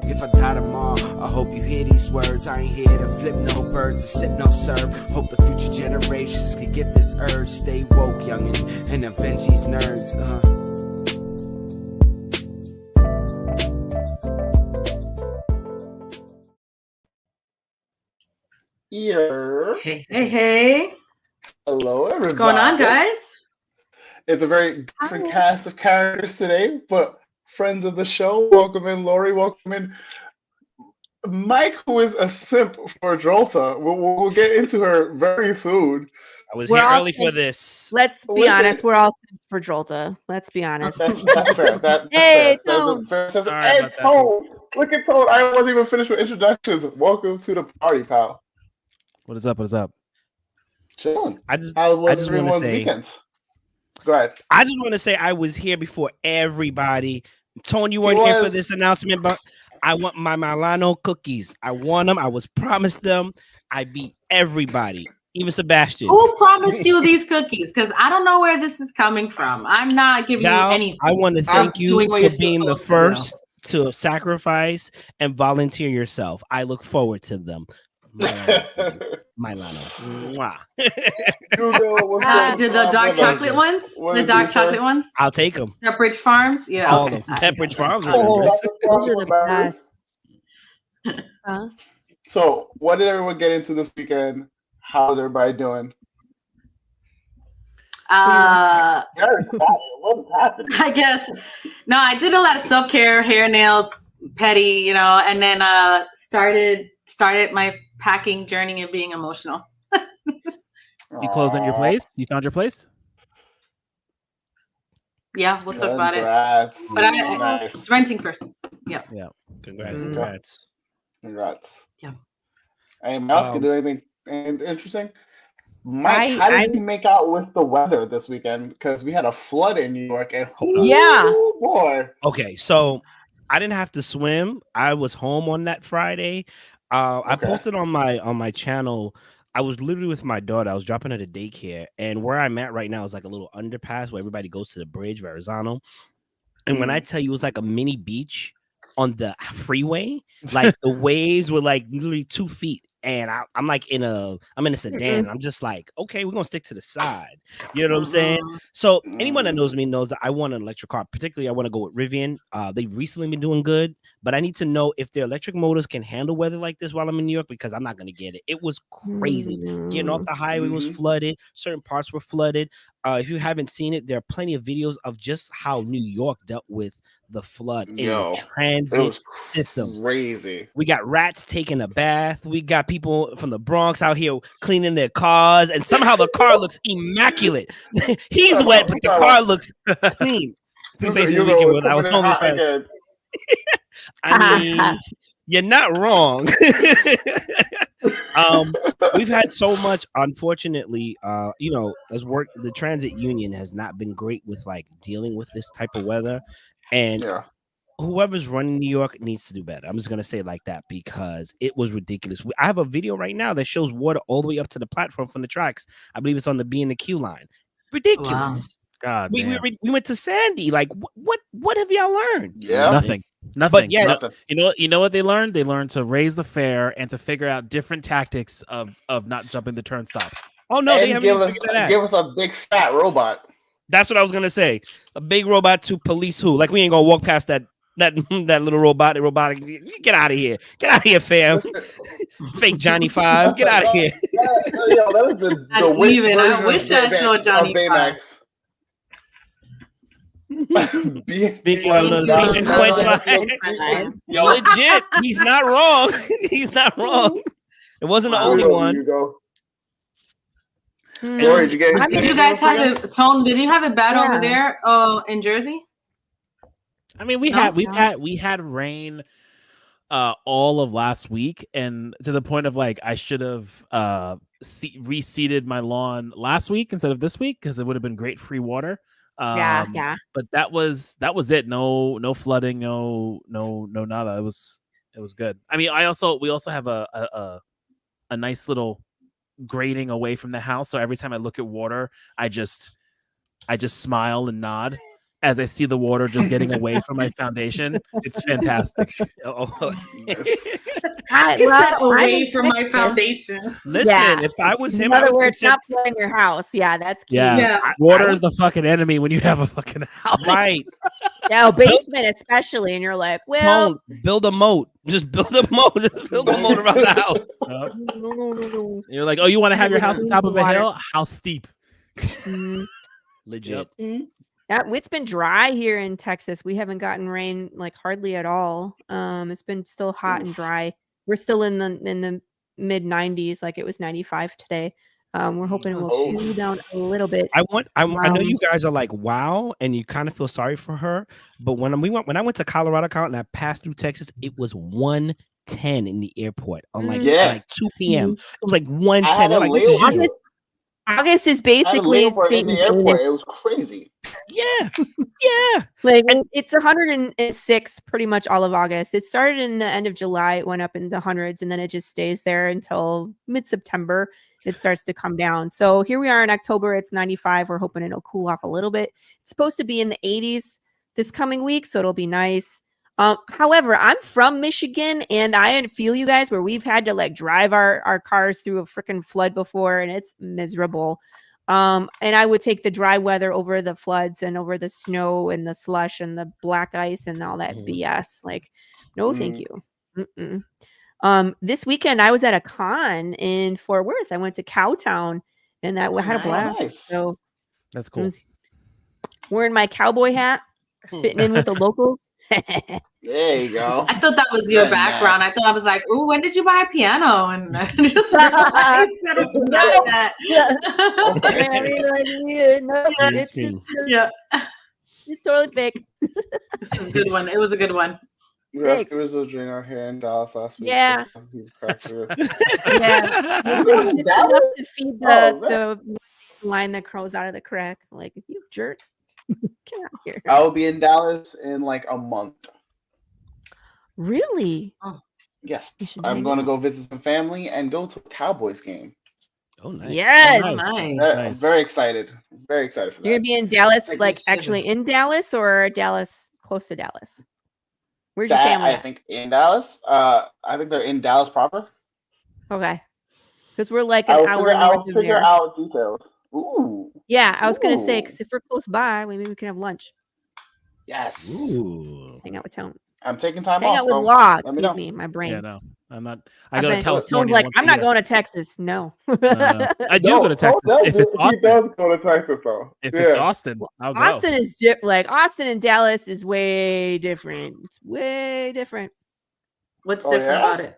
If I die tomorrow, I hope you hear these words. I ain't here to flip no birds or sip no serve. Hope the future generations can get this urge. Stay woke, youngin', and avenge these nerds. Hey. Hello, everybody. What's going on, guys? It's a very different cast of characters today, but friends of the show. Welcome in, Laurie. Welcome in, Mike, who is a simp for Jolta. We'll get into her very soon. I was here early for this. Let's be honest. We're all simps for Jolta. Let's be honest. That's fair. That's hey, fair. Hey, Tone. Look at Tone. I wasn't even finished with introductions. Welcome to the party, pal. What is up? What is up? Chilling. How was everyone's weekends? Go ahead. I just want to say I was here before everybody. Tone, you weren't here for this announcement, but I want my Milano cookies. I want them. I was promised them. I beat everybody, even Sebastian. Who promised you these cookies? Because I don't know where this is coming from. I'm not giving you anything. I want to thank you for being the first to sacrifice and volunteer yourself. I look forward to them. Milano. Did the dark chocolate ones? The dark chocolate ones? I'll take them. Pepperidge Farms? Yeah. All of them. Pepperidge Farms. Those are the best. So, what did everyone get into this weekend? How's everybody doing? I guess. No, I did a lot of self-care, hair, nails, petty, and then started my packing journey of being emotional. You closed on your place? You found your place? Yeah, we'll talk about it. But it's renting first. Yeah. Yeah. Congrats. Yeah. Anyone else can do anything interesting? Mike, how did you make out with the weather this weekend? Because we had a flood in New York, and boy. Okay, so I didn't have to swim. I was home on that Friday. I posted on my channel. I was literally with my daughter. I was dropping her to daycare, and where I'm at right now is like a little underpass where everybody goes to the bridge, Verrazano. And when I tell you, it was like a mini beach on the freeway. Like the waves were like literally 2 feet. And I'm like in a sedan. I'm just like, okay, we're gonna stick to the side. You know what I'm saying? So anyone that knows me knows that I want an electric car. Particularly, I want to go with Rivian. They've recently been doing good, but I need to know if their electric motors can handle weather like this while I'm in New York, because I'm not gonna get it. It was crazy. Getting off the highway was flooded. Certain parts were flooded. If you haven't seen it, there are plenty of videos of just how New York dealt with the flood in the transit systems. Crazy. We got rats taking a bath. We got people from the Bronx out here cleaning their cars, and somehow the car looks immaculate. He's wet, but the car looks clean. I was homeless. I mean, you're not wrong. We've had so much, unfortunately, the transit union has not been great with like dealing with this type of weather. And whoever's running New York needs to do better. I'm just going to say it like that because it was ridiculous. I have a video right now that shows water all the way up to the platform from the tracks. I believe it's on the B and the Q line. Ridiculous. Wow. God, we went to Sandy. Like, what have y'all learned? Yeah, nothing. But yeah, nothing. You know what they learned? They learned to raise the fare and to figure out different tactics of not jumping the turnstops. Oh no, they haven't even figured that out. Give us a big fat robot. That's what I was gonna say. A big robot to police who? Like we ain't gonna walk past that little robotic. Get out of here. Get out of here, fam. Fake Johnny 5. Get out of here. I wish I saw Johnny 5. Legit. He's not wrong. He's not wrong. It wasn't the only one. Laurie, did you guys have it? Tone, did you have it bad over there in Jersey? I mean, we had rain all of last week, and to the point of like I should have reseeded my lawn last week instead of this week because it would have been great free water. Yeah. But that was it. No flooding, no nada. It was good. I mean, we also have a nice little grating away from the house, so every time I look at water, I just smile and nod as I see the water just getting away from my foundation. It's fantastic. Away from my foundation. Listen, if I was him, in other words, not playing your house. Yeah, that's key. Yeah, water is the fucking enemy when you have a fucking house. Right. Yeah, basement especially, and you're like, well, build a moat. Just build a moat. Just build a moat around the house. No. You're like, oh, you want to have your house on top of a hill? How steep? Legit. Yeah, it's been dry here in Texas. We haven't gotten rain like hardly at all. It's been still hot and dry. We're still in the mid 90s, like it was 95 today. We're hoping it will cool down a little bit. I know you guys are like, wow, and you kind of feel sorry for her. But when I went to Colorado and I passed through Texas, it was 110 in the airport on like 2 p.m. It was like 110. August is basically in the airport. It was crazy. Yeah. Like it's 106 pretty much all of August. It started in the end of July. It went up in the hundreds, and then it just stays there until mid-September. It starts to come down. So here we are in October. It's 95. We're hoping it'll cool off a little bit. It's supposed to be in the 80s this coming week, so it'll be nice. However, I'm from Michigan, and I feel you guys where we've had to like drive our cars through a freaking flood before, and it's miserable. And I would take the dry weather over the floods and over the snow and the slush and the black ice and all that BS. Like, no, thank you. This weekend I was at a con in Fort Worth. I went to Cowtown, and I had a blast. Nice. So that's cool. Wearing my cowboy hat, fitting in with the locals. There you go. I thought that was your background. I thought I was like, "Ooh, when did you buy a piano?" And I just realized that it's not that. It's totally fake. This was a good one. It was a good one. We had Grizzle Jr. here in Dallas last week. Yeah. He's cracked through. Yeah. Just enough to feed the line that crows out of the crack. Like, if you jerk, get out here. I will be in Dallas in like a month. Really? Oh. Yes. I'm going to go visit some family and go to a Cowboys game. Oh, nice. Yes. Oh, nice. Very excited. Very excited for that. You're going to be in Dallas, like actually in Dallas or Dallas, close to Dallas? Where's your family? I think in Dallas. I think they're in Dallas proper. Okay. Because we're like an hour north of there. Figure out details. Ooh. Yeah, I was going to say, because if we're close by, maybe we can have lunch. Yes. Ooh. Hang out with Tone. I'm taking time Hang off. out with Law. Excuse me, my brain. Yeah, no, I'm not. I go to California. Tone's like, I'm not going to Texas. No. I do go to Texas. If it's Austin. He does go to Texas, though. If it's Austin, I'll go. Austin is like Austin and Dallas is way different. It's way different. What's different about it?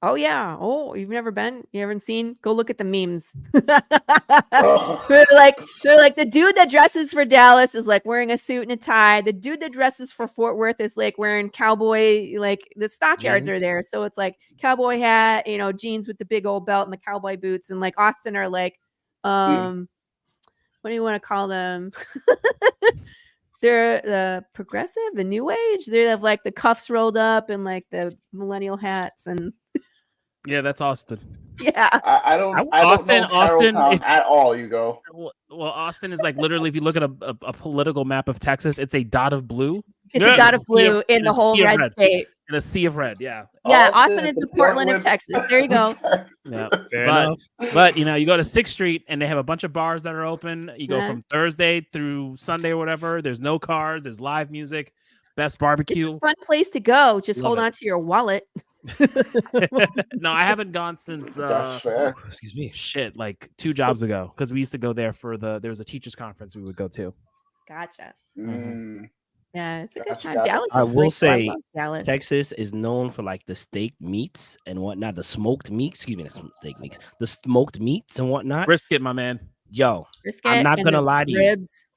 Oh yeah. Oh, you've never been? You haven't seen? Go look at the memes. Oh. They're like the dude that dresses for Dallas is like wearing a suit and a tie. The dude that dresses for Fort Worth is like wearing cowboy, like the stockyards are there. So it's like cowboy hat, jeans with the big old belt and the cowboy boots. And like Austin are like, what do you want to call them? They're the progressive, the new age. They have like the cuffs rolled up and like the millennial hats and. Yeah, that's Austin. Yeah, I don't know Austin at all. You go. Well, Austin is like literally, if you look at a political map of Texas, it's a dot of blue. It's a dot of blue in the whole red state. In a sea of red, yeah. Yeah, Austin is the Portland of Texas. There you go. Yeah, but you go to 6th Street and they have a bunch of bars that are open. You go from Thursday through Sunday or whatever. There's no cars. There's live music. Best barbecue. It's a fun place to go. Just hold on to your wallet. No, I haven't gone since that's fair. Excuse me. Shit, like 2 jobs ago, because we used to go there for there was a teachers conference we would go to. Gotcha. Mm. Yeah, it's a good time. Dallas is I will say Dallas. Texas is known for like the steak meats and whatnot, the smoked meats. Excuse me, the steak meats, the smoked meats and whatnot. Brisket, my man. Yo, Brisket, I'm not gonna lie to ribs. you.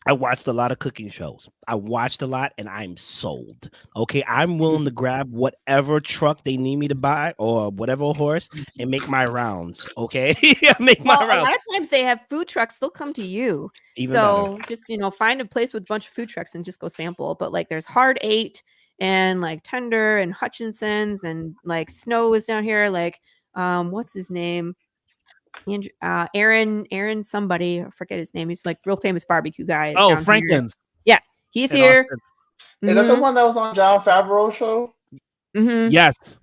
I watched a lot of cooking shows. I watched a lot and I'm sold. Okay. I'm willing to grab whatever truck they need me to buy or whatever horse and make my rounds. Okay. Make my rounds. A lot of times they have food trucks. They'll come to you. Even so better. just, find a place with a bunch of food trucks and just go sample. But like there's Hard 8 and like Tender and Hutchinson's and like Snow is down here. Like, what's his name? Aaron somebody, I forget his name. He's like real famous barbecue guy. Oh, Franklin's. He's In here. Austin. Is that the one that was on John Favreau's show? Mm-hmm. Yes.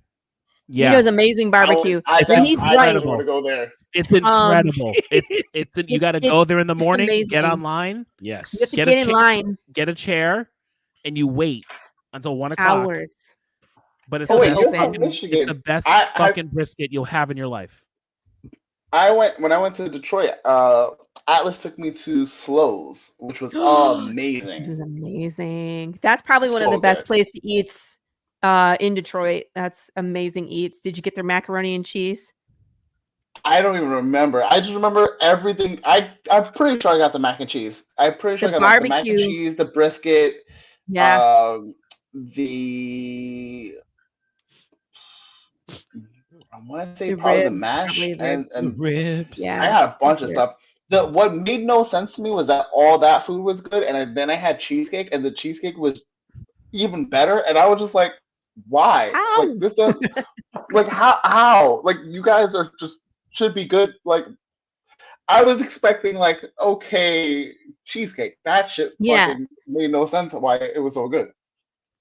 He Yeah. does amazing barbecue. I he's right. want to go there. It's incredible. You got to go there in the morning. amazing. Get online. Yes. You have to get in line. Get a chair, and you wait until 1 o'clock. Hours. But it's the the best fucking brisket you'll have in your life. When I went to Detroit, Atlas took me to Slows, which was amazing. This is amazing. That's probably one of the best places to eat in Detroit. That's amazing eats. Did you get their macaroni and cheese? I don't even remember. I just remember everything. I'm pretty sure I got the mac and cheese. I'm pretty sure I got the mac and cheese, the brisket, I want to say probably the mash and ribs. Yeah, I had a bunch of stuff. What made no sense to me was that all that food was good, and then I had cheesecake, and the cheesecake was even better, and I was just like, why? How? Like this does like how? Like you guys are just should be good. Like I was expecting like okay cheesecake. That shit fucking made no sense why it was so good.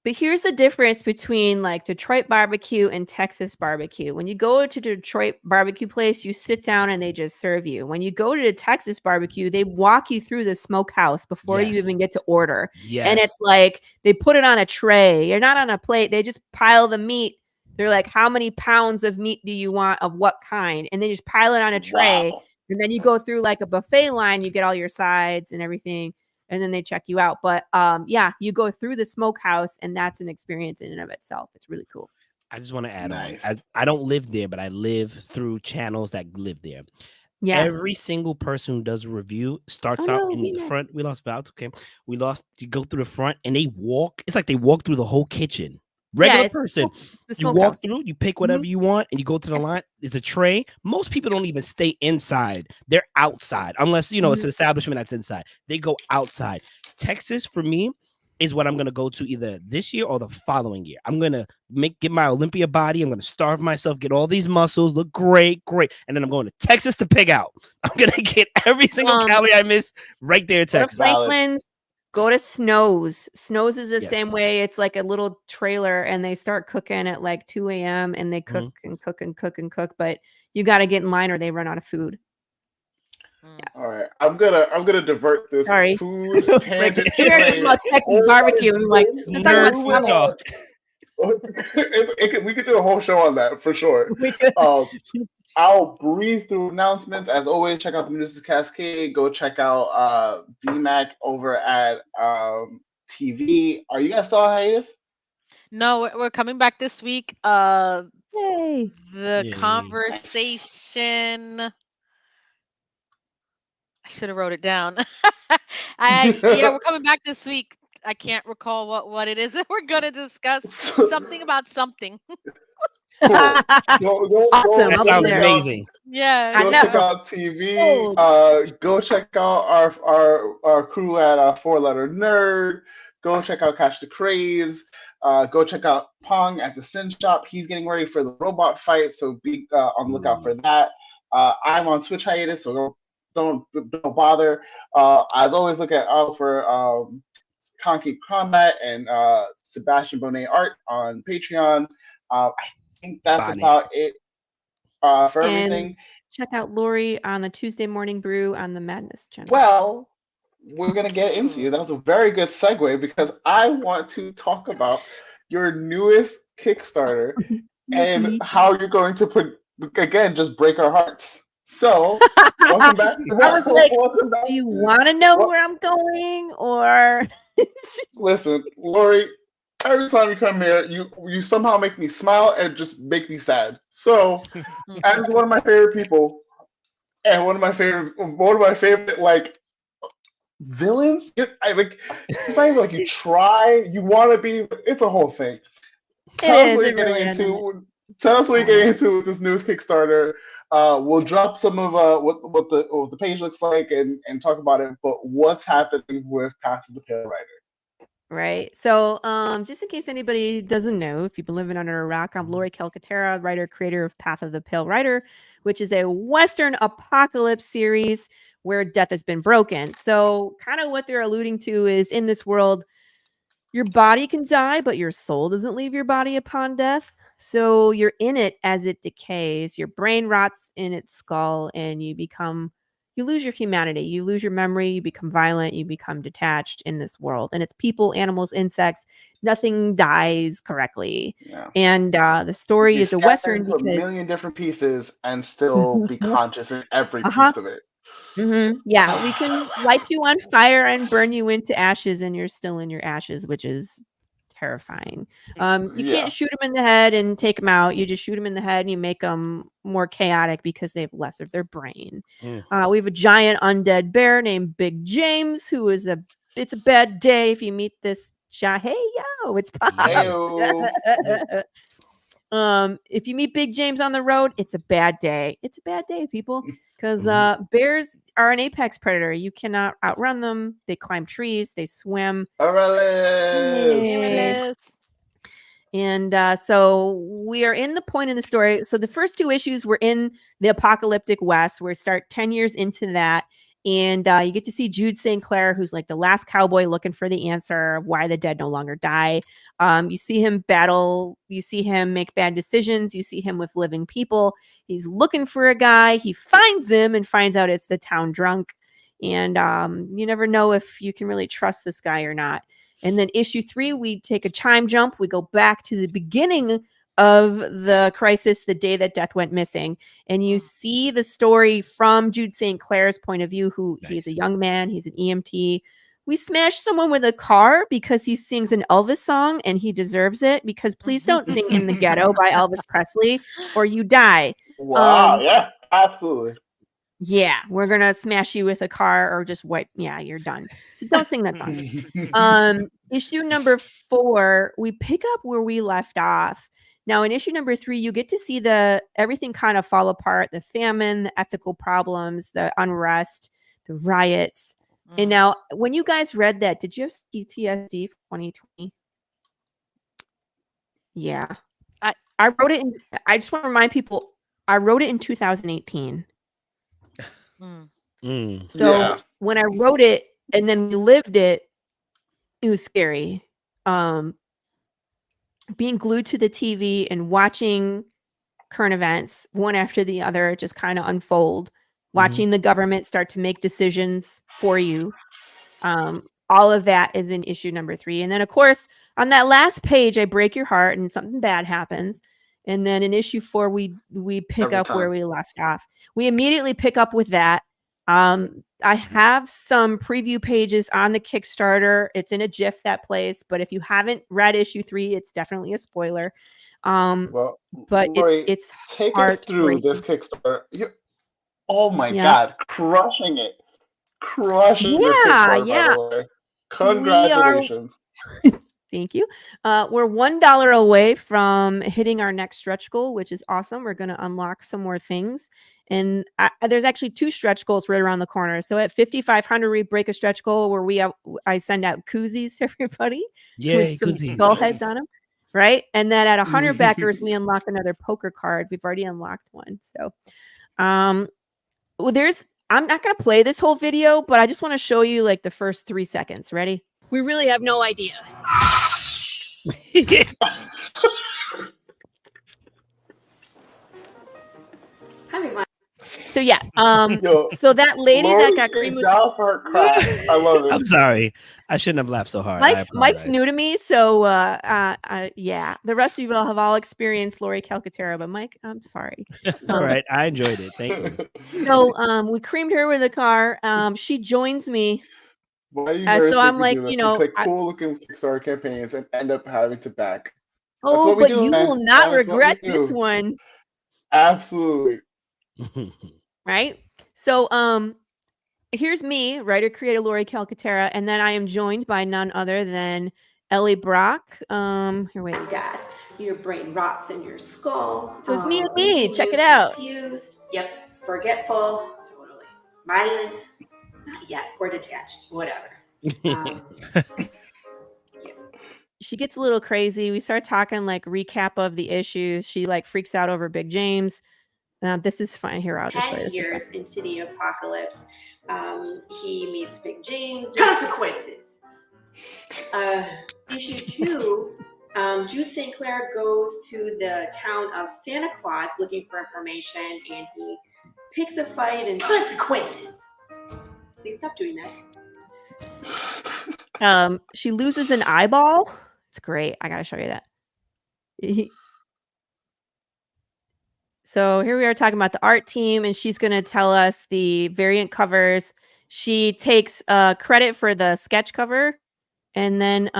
But here's the difference between like Detroit barbecue and Texas barbecue. When you go to Detroit barbecue place, you sit down and they just serve you. When you go to the Texas barbecue, they walk you through the smokehouse before you even get to order. Yes. And it's like they put it on a tray. You're not on a plate. They just pile the meat. They're like, how many pounds of meat do you want of what kind? And they just pile it on a tray. Wow. And then you go through like a buffet line. You get all your sides and everything. And then they check you out. But you go through the smokehouse, and that's an experience in and of itself. It's really cool. I just want to add on. I don't live there, but I live through channels that live there. Yeah. Every single person who does a review starts out in the front. We lost Val. Okay. You go through the front, and they walk. It's like they walk through the whole kitchen. Regular person. You walk through, you pick whatever you want, and you go to the line. There's a tray. Most people don't even stay inside. They're outside, unless it's an establishment that's inside. They go outside. Texas, for me, is what I'm gonna go to either this year or the following year. I'm gonna get my Olympia body. I'm gonna starve myself, get all these muscles, look great, and then I'm going to Texas to pig out. I'm gonna get every single calorie I miss right there in Texas. Franklin's. Go to Snow's. Snow's is the same way. It's like a little trailer, and they start cooking at like 2 a.m. and they cook and cook and cook and cook. But you got to get in line, or they run out of food. Yeah. All right, I'm gonna divert this food tangent. About Texas barbecue. I'm like, let's talk about we could do a whole show on that for sure. I'll breeze through announcements. As always, check out the Medusa Cascade. Go check out Vmac over at TV. Are you guys still on hiatus? No, we're coming back this week. The Yay. conversation. Nice. I should have wrote it down. We're coming back this week. I can't recall what it is that we're gonna discuss. Something about something. Cool. Awesome. That sounds amazing. Yeah. Go check out TV. Go check out our crew at 4 Letter Nerd. Go check out Catch the Craze. Go check out Pong at the Sin Shop. He's getting ready for the robot fight, so be on the lookout for that. I'm on Twitch hiatus, so don't bother. As always, look out for Concrete Combat and Sebastian Bonet art on Patreon. I think that's about it for everything. Check out Laurie on the Tuesday Morning Brew on the Madness channel. Well, we're going to get into you. That was a very good segue because I want to talk about your newest Kickstarter and how you're going to just break our hearts. So, welcome back. I was like, do you want to know where I'm going or? Listen, Laurie, every time you come here, you somehow make me smile and just make me sad. So, as one of my favorite people and one of my favorite like villains, it's not even like you try, you want to be. It's a whole thing. Tell us what you're getting into with this newest Kickstarter. We'll drop some of what the page looks like and talk about it. But what's happening with Path of the Pale Rider? Right. So, just in case anybody doesn't know, if you've been living under a rock, I'm Laurie Calcaterra, writer, creator of Path of the Pale Rider, which is a Western apocalypse series where death has been broken. So, kind of what they're alluding to is in this world, your body can die, but your soul doesn't leave your body upon death. So, you're in it as it decays. Your brain rots in its skull, and you lose your humanity, you lose your memory, you become violent, you become detached in this world. And it's people, animals, insects, nothing dies correctly. Yeah. And the story Be is a scattered Western into a because million different pieces and still be conscious in every uh-huh. piece of it. Yeah, we can light you on fire and burn you into ashes, and you're still in your ashes, which is terrifying. You Yeah. can't shoot them in the head and take them out. You just shoot them in the head and you make them more chaotic because they have less of their brain. We have a giant undead bear named Big James, who is it's a bad day if you meet this hey yo, it's Pops. Ayo. If you meet Big James on the road, it's a bad day. It's a bad day, people, because bears are an apex predator. You cannot outrun them. They climb trees. They swim. Aurelius. And so we are in the point in the story. So the first two issues were in the apocalyptic West. We start 10 years into that. And you get to see Jude St. Clair, who's like the last cowboy looking for the answer of why the dead no longer die. You see him battle. You see him make bad decisions. You see him with living people. He's looking for a guy. He finds him and finds out it's the town drunk. And you never know if you can really trust this guy or not. And then issue 3, we take a time jump. We go back to the beginning of the crisis, the day that Death went missing. And you see the story from Jude St. Clair's point of view, he's a young man. He's an EMT. We smash someone with a car because he sings an Elvis song and he deserves it, because please don't sing In the Ghetto by Elvis Presley or you die. Wow. Yeah, absolutely. Yeah, we're going to smash you with a car or just wipe. Yeah, you're done. So don't sing that song. Issue number 4, we pick up where we left off. Now in issue number 3, you get to see everything kind of fall apart, the famine, the ethical problems, the unrest, the riots. And now when you guys read that, did you have PTSD for 2020? Yeah. I wrote it I just want to remind people, I wrote it in 2018. So when I wrote it and then we lived it, it was scary. Being glued to the TV and watching current events one after the other just kind of unfold, watching the government start to make decisions for you. All of that is in issue number 3. And then of course, on that last page, I break your heart and something bad happens. And then in issue 4, we pick up where we left off. We immediately pick up with that. I have some preview pages on the Kickstarter. It's in a GIF that plays, but if you haven't read issue 3, it's definitely a spoiler. Well, but Laurie, it's take us through this Kickstarter. Oh my God, crushing it. Crushing this Kickstarter, by the way. Congratulations. Thank you. We're $1 away from hitting our next stretch goal, which is awesome. We're going to unlock some more things. And there's actually 2 stretch goals right around the corner. So at 5,500, we break a stretch goal where I send out koozies to everybody. Yay, with some koozies. skull heads on them. Right. And then at 100 backers, we unlock another poker card. We've already unlocked one. So I'm not going to play this whole video, but I just want to show you like the first 3 seconds. Ready? We really have no idea. Hi, everyone. So yeah, so that lady Laurie that got green down for her craft. I love it. I'm sorry, I shouldn't have laughed so hard. Mike's new to me, so yeah. The rest of you have all experienced Laurie Calcaterra, but Mike, I'm sorry. All right, I enjoyed it. Thank you. So we creamed her with a car. She joins me. Why do you nerds so I'm like, you click cool looking Kickstarter campaigns and end up having to back? Oh, but you will not regret this one. Absolutely. Right? So here's me, writer creator Laurie Calcaterra, and then I am joined by none other than Ellie Brock. Here, wait, guys. Your brain rots in your skull. So it's me and me. Check it out. Confused. Yep. Forgetful. Totally. Violent. Not yet. Or detached. Whatever. Yeah. she gets a little crazy. We start talking like recap of the issues. She like freaks out over Big James. This is fine. Here, I'll just show you 10 this. years into the apocalypse, he meets Big James. Consequences. Issue 2, Jude St. Clair goes to the town of Santa Claus looking for information, and he picks a fight and consequences. Please stop doing that. She loses an eyeball. It's great. I gotta show you that. So here we are talking about the art team, and she's going to tell us the variant covers. She takes credit for the sketch cover, and then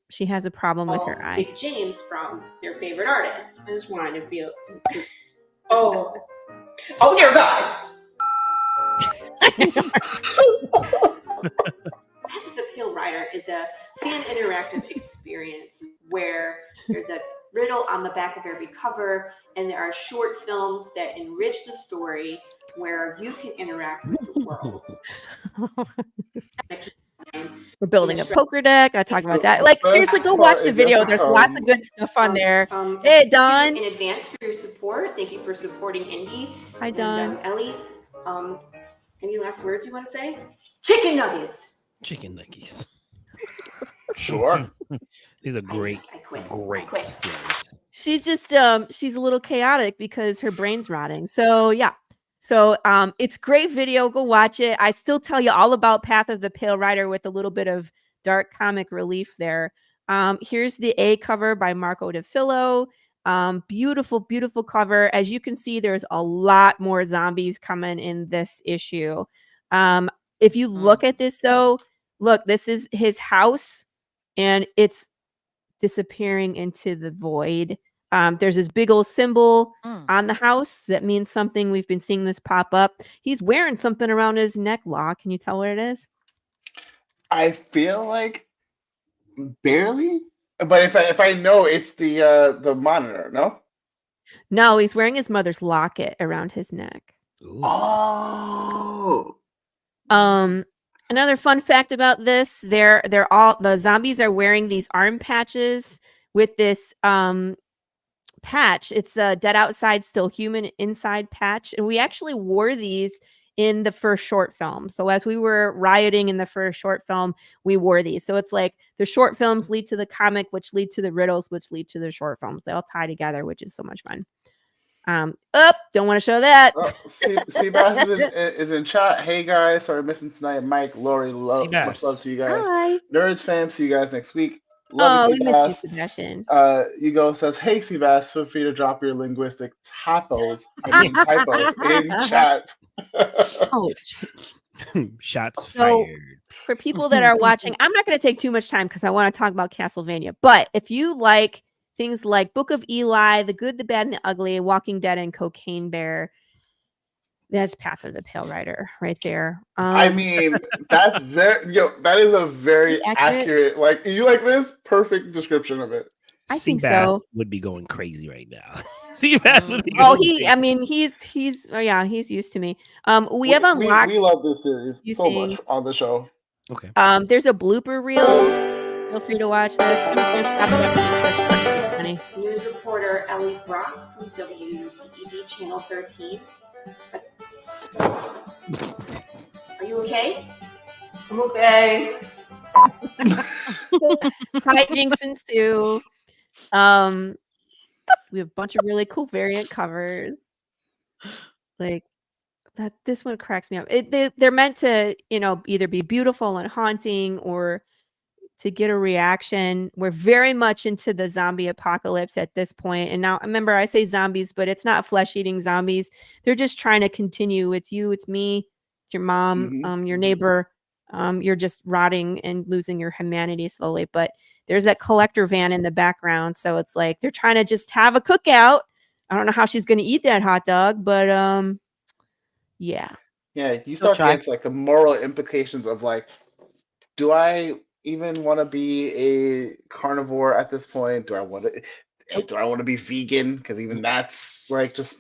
she has a problem with her eye. Big James from their favorite artist. I just wanted to feel. Oh dear God! Path of the Pale Rider is a fan interactive experience where there's a riddle on the back of every cover, and there are short films that enrich the story where you can interact with the world. We're building a poker deck. I talk about that. Like, seriously, go watch the video. There's lots of good stuff on there. Hey, Don. In advance for your support. Thank you for supporting Indie. Hi, Don. Ellie, any last words you want to say? Chicken nuggets. Chicken nuggets. Sure. These are great. I quit. Great. She's just she's a little chaotic because her brain's rotting. So yeah. So it's great video. Go watch it. I still tell you all about Path of the Pale Rider with a little bit of dark comic relief there. Here's the A cover by Marco DeFillo. Beautiful, beautiful cover. As you can see, there's a lot more zombies coming in this issue. If you look at this though, look, this is his house and it's disappearing into the void. There's this big old symbol on the house that means something. We've been seeing this pop up. He's wearing something around his neck, Law. Can you tell what it is? I feel like barely, but if I know, it's the monitor. No, he's wearing his mother's locket around his neck. Ooh. Oh. Another fun fact about this, they're all, the zombies are wearing these arm patches with this patch. It's a Dead Outside Still Human Inside patch, and we actually wore these in the first short film. So as we were rioting in the first short film, we wore these. So it's like the short films lead to the comic, which lead to the riddles, which lead to the short films. They all tie together, which is so much fun. Don't want to show that. Sebastian is in chat. Hey guys, sorry missing tonight. Mike, Laurie, much love to you guys. Hi. Nerds fam, see you guys next week. Love you, we miss you, Sebastian. Hugo says, hey Sebas, feel free to drop your linguistic typos in chat. Shots fired. For people that are watching, I'm not going to take too much time because I want to talk about Castlevania. But if you like things like Book of Eli, The Good, the Bad, and the Ugly, Walking Dead, and Cocaine Bear, that's Path of the Pale Rider right there. I mean, that's that is a very accurate. Like, you like this? Perfect description of it. I think so. Would be going crazy right now. Seabass would be he's used to me. We have unlocked. We love this series so much on the show. Okay. There's a blooper reel. Feel free to watch this. News reporter Ellie Brock from WTEV Channel 13. Are you okay? I'm okay. Hijinks ensue. We have a bunch of really cool variant covers. Like that, this one cracks me up. They're meant to, either be beautiful and haunting or to get a reaction. We're very much into the zombie apocalypse at this point. And now, remember, I say zombies, but it's not flesh-eating zombies. They're just trying to continue. It's you, it's me, it's your mom, your neighbor. You're just rotting and losing your humanity slowly. But there's that collector van in the background. So it's like they're trying to just have a cookout. I don't know how she's going to eat that hot dog, but yeah. Yeah, you start to get like the moral implications of like, do I even want to be a carnivore at this point? Do I want to be vegan? Because even that's like just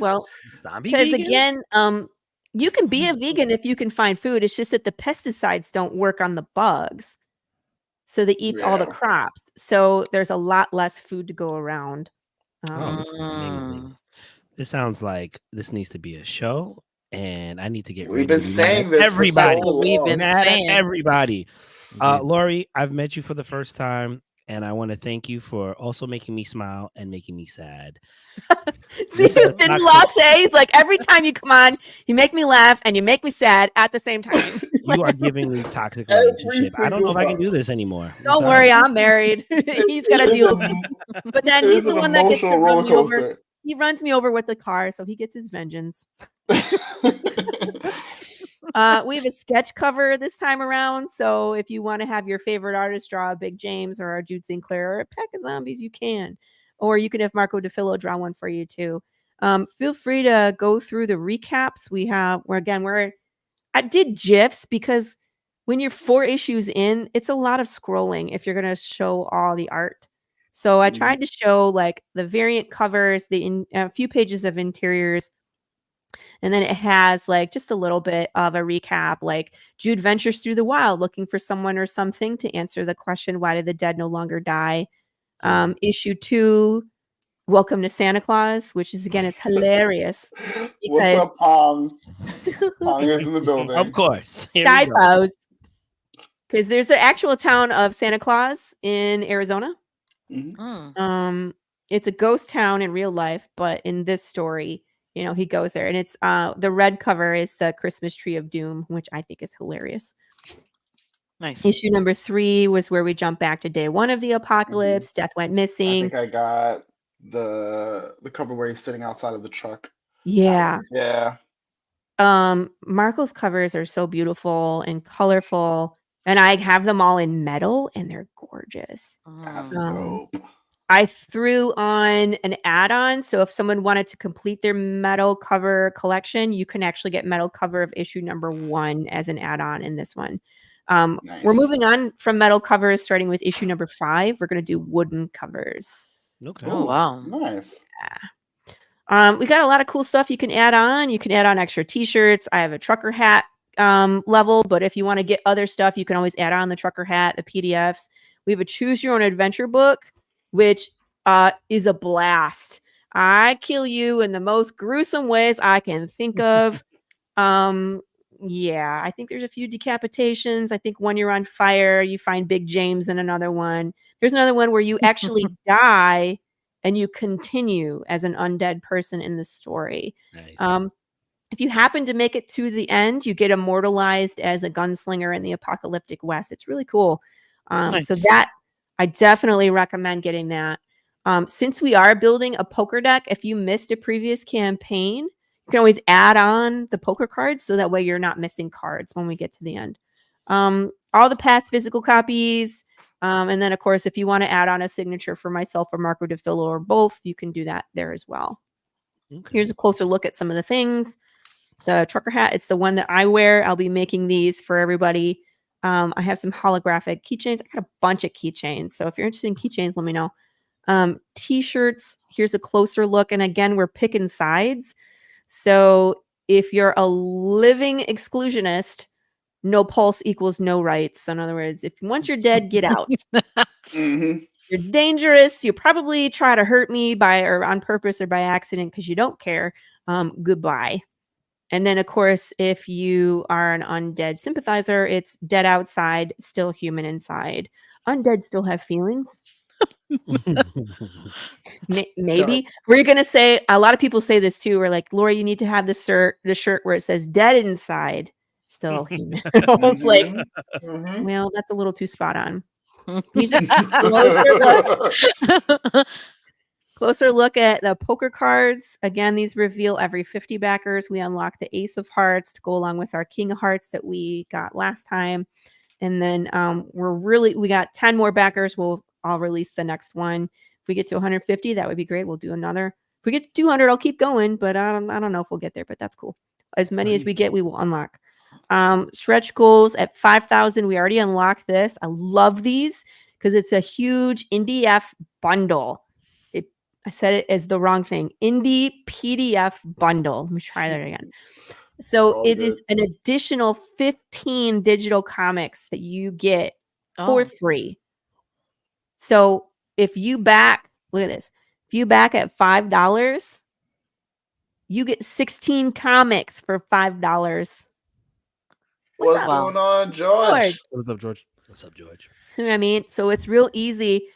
well, zombie. Because again, you can be a vegan if you can find food. It's just that the pesticides don't work on the bugs. So they eat all the crops. So there's a lot less food to go around. This is amazing. This sounds like this needs to be a show, and I need to get ready. We've been saying this everybody. for so long. We've been Mad saying. at everybody. Laurie, I've met you for the first time, and I want to thank you for also making me smile and making me sad. See, didn't Law say? He's like, every time you come on, you make me laugh and you make me sad at the same time. You are giving me toxic relationship. I don't know if I can do this anymore. Don't worry, I'm married. He's got to deal with it. But then he's the one that gets to run me over. He runs me over with the car, so he gets his vengeance. We have a sketch cover this time around, so if you want to have your favorite artist draw a Big James or a Jude Sinclair or a pack of zombies, you can. Or you can have Marco DeFillo draw one for you too. Feel free to go through the recaps. I did GIFs because when you're 4 issues in, it's a lot of scrolling if you're going to show all the art. So I tried to show like the variant covers, a few pages of interiors, and then it has like just a little bit of a recap, like Jude ventures through the wild looking for someone or something to answer the question, why did the dead no longer die? Issue 2, Welcome to Santa Claus, which is again is hilarious. What's up, Pong? Pong is in the building. Of course. Typos. Because there's an actual town of Santa Claus in Arizona. Mm-hmm. It's a ghost town in real life, but in this story, he goes there, and it's the red cover is the Christmas Tree of Doom, which I think is hilarious. Nice. Issue number 3 was where we jump back to day 1 of the apocalypse. Death went missing. I think I got the cover where he's sitting outside of the truck. Yeah. Yeah. Marco's covers are so beautiful and colorful, and I have them all in metal, and they're gorgeous. That's dope. I threw on an add-on, so if someone wanted to complete their metal cover collection, you can actually get metal cover of issue number 1 as an add-on in this one. Nice. We're moving on from metal covers, starting with issue number 5. We're going to do wooden covers. Okay. Oh, wow. Nice. Yeah. We got a lot of cool stuff you can add on. You can add on extra t-shirts. I have a trucker hat level, but if you want to get other stuff, you can always add on the trucker hat, the PDFs. We have a choose your own adventure book, which is a blast. I kill you in the most gruesome ways I can think of. Yeah, I think there's a few decapitations. I think one you're on fire, you find Big James in another one. There's another one where you actually die and you continue as an undead person in the story. Nice. If you happen to make it to the end, you get immortalized as a gunslinger in the apocalyptic West. It's really cool. Nice. So that I definitely recommend getting that. Since we are building a poker deck, if you missed a previous campaign, you can always add on the poker cards so that way you're not missing cards when we get to the end. All the past physical copies. And then, of course, if you want to add on a signature for myself or Marco DeFillo or both, you can do that there as well. Okay. Here's a closer look at some of the things. The trucker hat, it's the one that I wear. I'll be making these for everybody. I have some holographic keychains. I got a bunch of keychains. So if you're interested in keychains, let me know. T-shirts, here's a closer look. And again, we're picking sides. So if you're a living exclusionist, no pulse equals no rights. So in other words, if once you're dead, get out. Mm-hmm. You're dangerous. You probably try to hurt me or on purpose or by accident because you don't care. Goodbye. And then, of course, if you are an undead sympathizer, it's dead outside, still human inside. Undead still have feelings. Maybe we're gonna say, a lot of people say this too. We're like, Laura, you need to have the shirt where it says "dead inside, still human." I was like, well, that's a little too spot on. Closer look at the poker cards. Again, these reveal every 50 backers. We unlock the Ace of Hearts to go along with our King of Hearts that we got last time. And then we got 10 more backers. I'll release the next one. If we get to 150, that would be great. We'll do another. If we get to 200, I'll keep going, but I don't know if we'll get there, but that's cool. As many as we get, we will unlock. Stretch goals at 5,000. We already unlocked this. I love these because it's a huge NDF bundle. I said it as the wrong thing. Indie PDF bundle. Let me try that again. So it is an additional 15 digital comics that you get for free. So if you back, look at this. If you back at $5, you get 16 comics for $5. What's going on, George? What's up, George? What's up, George? See what I mean? So it's real easy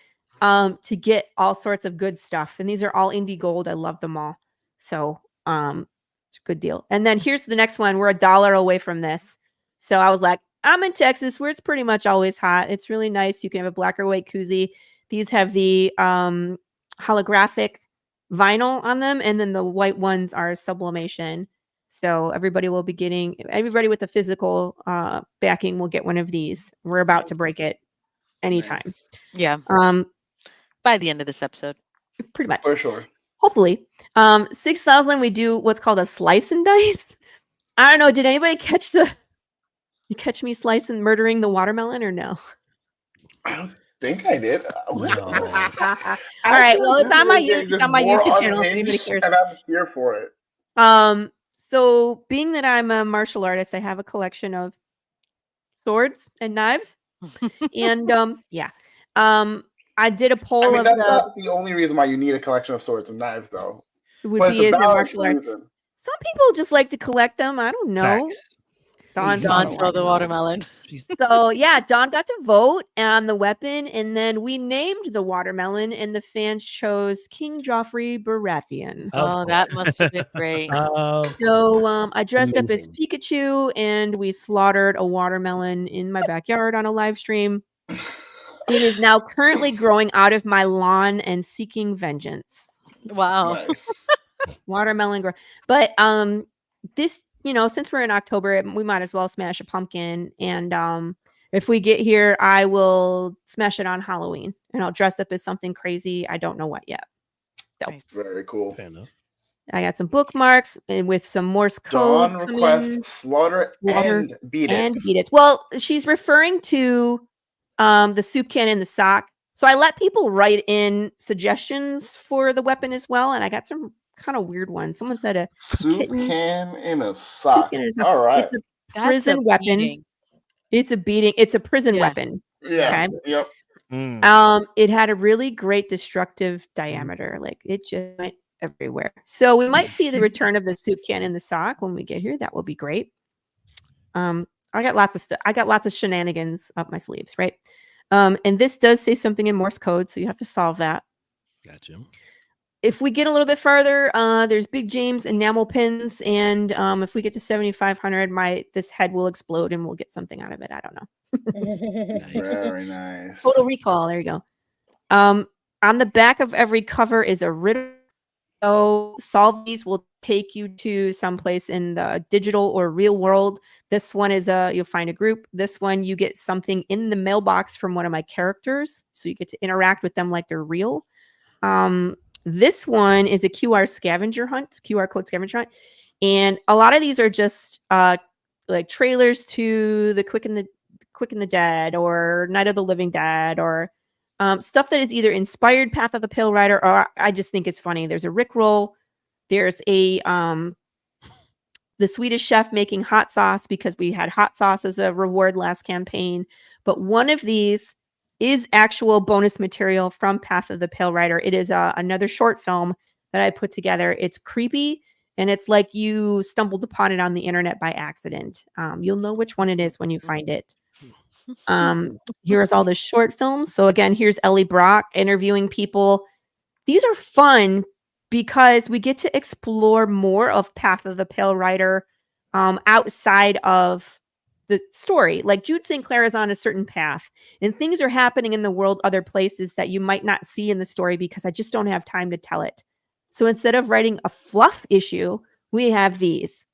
to get all sorts of good stuff. And these are all indie gold. I love them all. So it's a good deal. And then here's the next one. We're $1 away from this. So I was like, I'm in Texas where it's pretty much always hot. It's really nice. You can have a black or white koozie. These have the holographic vinyl on them. And then the white ones are sublimation. So everybody will be getting, everybody with the physical backing will get one of these. We're about to break it anytime. Nice. Yeah. By the end of this episode. Pretty much. For sure. Hopefully. 6,000, we do what's called a slice and dice. I don't know. Did anybody you catch me slicing, murdering the watermelon or no? I don't think I did. All right. Well, it's on my YouTube channel if anybody cares. And I'm here for it. So being that I'm a martial artist, I have a collection of swords and knives. And I did a poll of that's not the only reason why you need a collection of swords and knives, though. It would be as a martial artist. Some people just like to collect them. I don't know. Facts. Dawn saw the watermelon. So yeah, Dawn got to vote on the weapon, and then we named the watermelon, and the fans chose King Joffrey Baratheon. Oh, that must have been great. So I dressed up as Pikachu, and we slaughtered a watermelon in my backyard on a live stream. It is now currently growing out of my lawn and seeking vengeance. Wow. Nice. Watermelon grow. But this, since we're in October, we might as well smash a pumpkin. And if we get here, I will smash it on Halloween, and I'll dress up as something crazy. I don't know what yet. So Nice. Very cool. Fair enough. I got some bookmarks with some Morse code. Dawn requests slaughter and beat it. Well, she's referring to the soup can in the sock. So I let people write in suggestions for the weapon as well, and I got some kind of weird ones. Someone said a soup can in a sock. All right. It's a prison weapon. Beating. It's a beating. It's a prison weapon. Yeah. Okay? Yep. It had a really great destructive diameter. Like it just went everywhere. So we might see the return of the soup can in the sock when we get here. That will be great. I got lots of stuff. I got lots of shenanigans up my sleeves, right? And this does say something in Morse code, so you have to solve that. Gotcha. If we get a little bit farther, there's Big James enamel pins, and if we get to 7,500, this head will explode and we'll get something out of it. I don't know. Nice. Very nice. Total Recall. There you go. On the back of every cover is a riddle. So solve these will take you to someplace in the digital or real world. This one is you'll find a group. This one you get something in the mailbox from one of my characters, so you get to interact with them like they're real. This one is a QR code scavenger hunt, and a lot of these are just like trailers to the Quick and the Dead or Night of the Living Dead or stuff that is either inspired Path of the Pale Rider or I just think it's funny. There's a Rickroll. There's a the Swedish chef making hot sauce because we had hot sauce as a reward last campaign. But one of these is actual bonus material from Path of the Pale Rider. It is another short film that I put together. It's creepy, and it's like you stumbled upon it on the internet by accident. You'll know which one it is when you find it. Here's all the short films. So again, here's Ellie Brock interviewing people. These are fun because we get to explore more of Path of the Pale Rider outside of the story. Like Jude St. Clair is on a certain path and things are happening in the world other places that you might not see in the story because I just don't have time to tell it. So instead of writing a fluff issue, we have these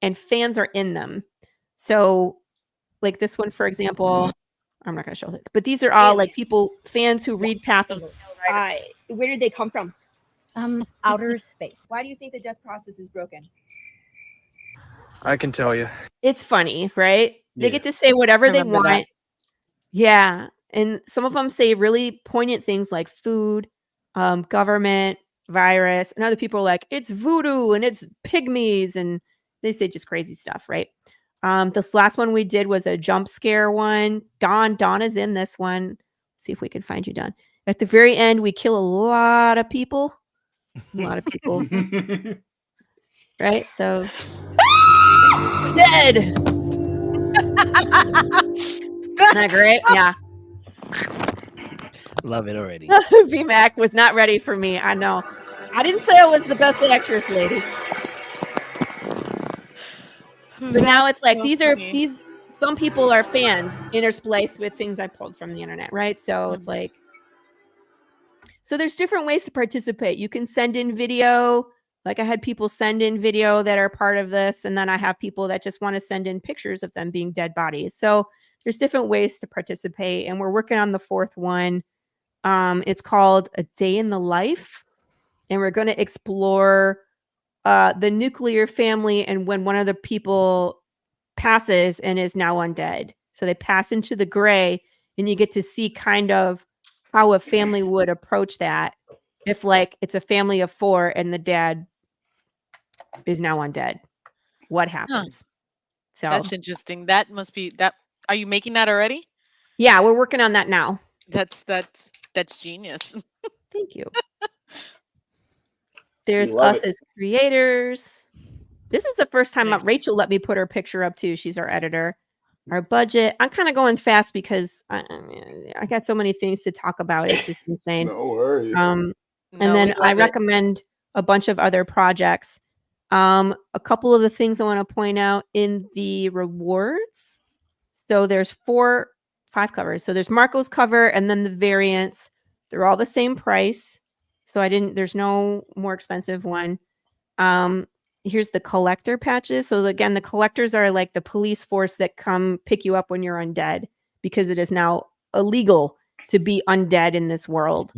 and fans are in them. So like this one, for example, I'm not going to show this, but these are all like fans who read Path of the Pale Rider. Where did they come from? Outer space. Why do you think the death process is broken? I can tell you. It's funny, right? They get to say whatever they want. That. Yeah. And some of them say really poignant things like food, government, virus. And other people are like, it's voodoo and it's pygmies. And they say just crazy stuff, right? This last one we did was a jump scare one. Dawn is in this one. Let's see if we can find you, Dawn. At the very end, we kill a lot of people. Right? So dead. Isn't that great? Yeah. Love it already. Vmac was not ready for me. I know. I didn't say I was the best actress, lady. But now it's like some people are fans interspliced with things I pulled from the internet, right? So it's like, so there's different ways to participate. You can send in video. Like I had people send in video that are part of this, and then I have people that just want to send in pictures of them being dead bodies. So there's different ways to participate, and we're working on the fourth one. It's called A Day in the Life, and we're going to explore the nuclear family and when one of the people passes and is now undead. So they pass into the gray, and you get to see kind of how a family would approach that if like it's a family of 4 and the dad is now undead. What happens? So that's interesting. That must be that. Are you making that already? Yeah, we're working on that now. That's genius. Thank you. There's us as creators. This is the first time Rachel let me put her picture up too. She's our editor. Our budget. I'm kind of going fast because I got so many things to talk about. It's just insane. No worries. And then I recommend a bunch of other projects. A couple of the things I want to point out in the rewards. So there's 5 covers. So there's Marco's cover and then the variants. They're all the same price. So there's no more expensive one. Here's the collector patches. So again, the collectors are like the police force that come pick you up when you're undead because it is now illegal to be undead in this world.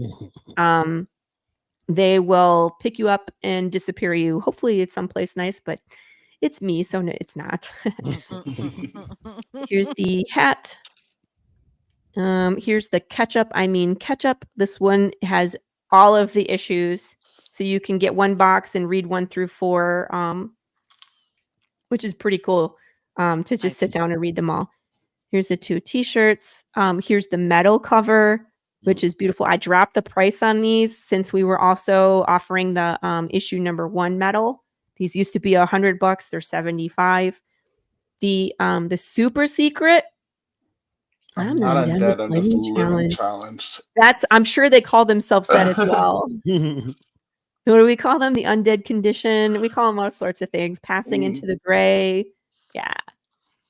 They will pick you up and disappear you. Hopefully it's someplace nice, but it's me, so no, it's not. Here's the hat. Here's the ketchup. This one has all of the issues. So you can get one box and read 1 through 4, which is pretty cool to just sit down and read them all. Here's the 2 t-shirts. Here's the metal cover, which is beautiful. I dropped the price on these since we were also offering the issue number 1 metal. These used to be $100. They're $75. The super secret. I'm not undead. I'm just living challenged. I'm sure they call themselves that as well. What do we call them? The undead condition. We call them all sorts of things. Passing into the gray. Yeah.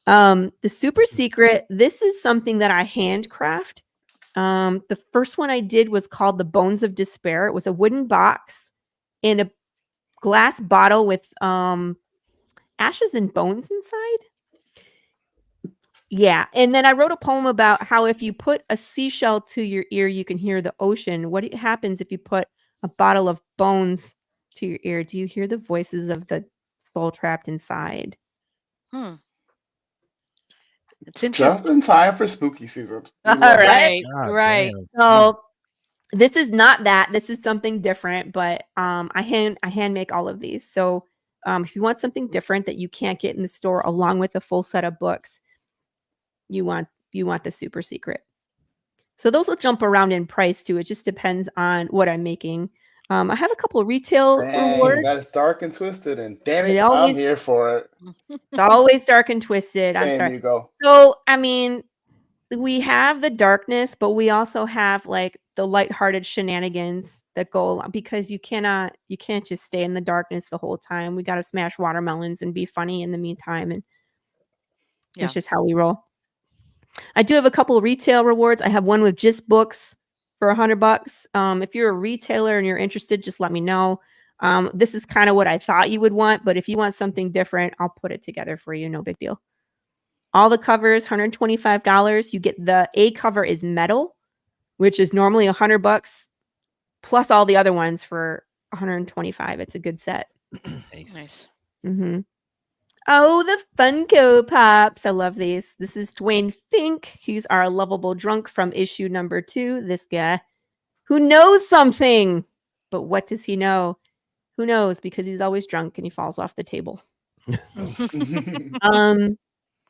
The super secret. This is something that I handcraft. The first one I did was called the Bones of Despair. It was a wooden box in a glass bottle with ashes and bones inside. Yeah. And then I wrote a poem about how if you put a seashell to your ear, you can hear the ocean. What happens if you put a bottle of bones to your ear? Do you hear the voices of the soul trapped inside? It's interesting. Just in time for spooky season. Right. Right. So this is not that. This is something different, but I hand make all of these. So if you want something different that you can't get in the store along with a full set of books, you want the super secret. So those will jump around in price too. It just depends on what I'm making. I have a couple of retail rewards. That is dark and twisted, and damn it, I'm here for it. It's always dark and twisted. I'm sorry. You go. So I mean, we have the darkness, but we also have like the lighthearted shenanigans that go along because you can't just stay in the darkness the whole time. We got to smash watermelons and be funny in the meantime, and that's just how we roll. I do have a couple of retail rewards. I have one with just books for $100. If you're a retailer and you're interested, just let me know. This is kind of what I thought you would want, but if you want something different, I'll put it together for you. No big deal. All the covers, $125. You get the A cover is metal, which is normally $100, plus all the other ones for $125. It's a good set. Nice. Mm-hmm. Oh, the Funko Pops. I love these. This is Dwayne Fink. He's our lovable drunk from issue number 2. This guy who knows something. But what does he know? Who knows? Because he's always drunk and he falls off the table.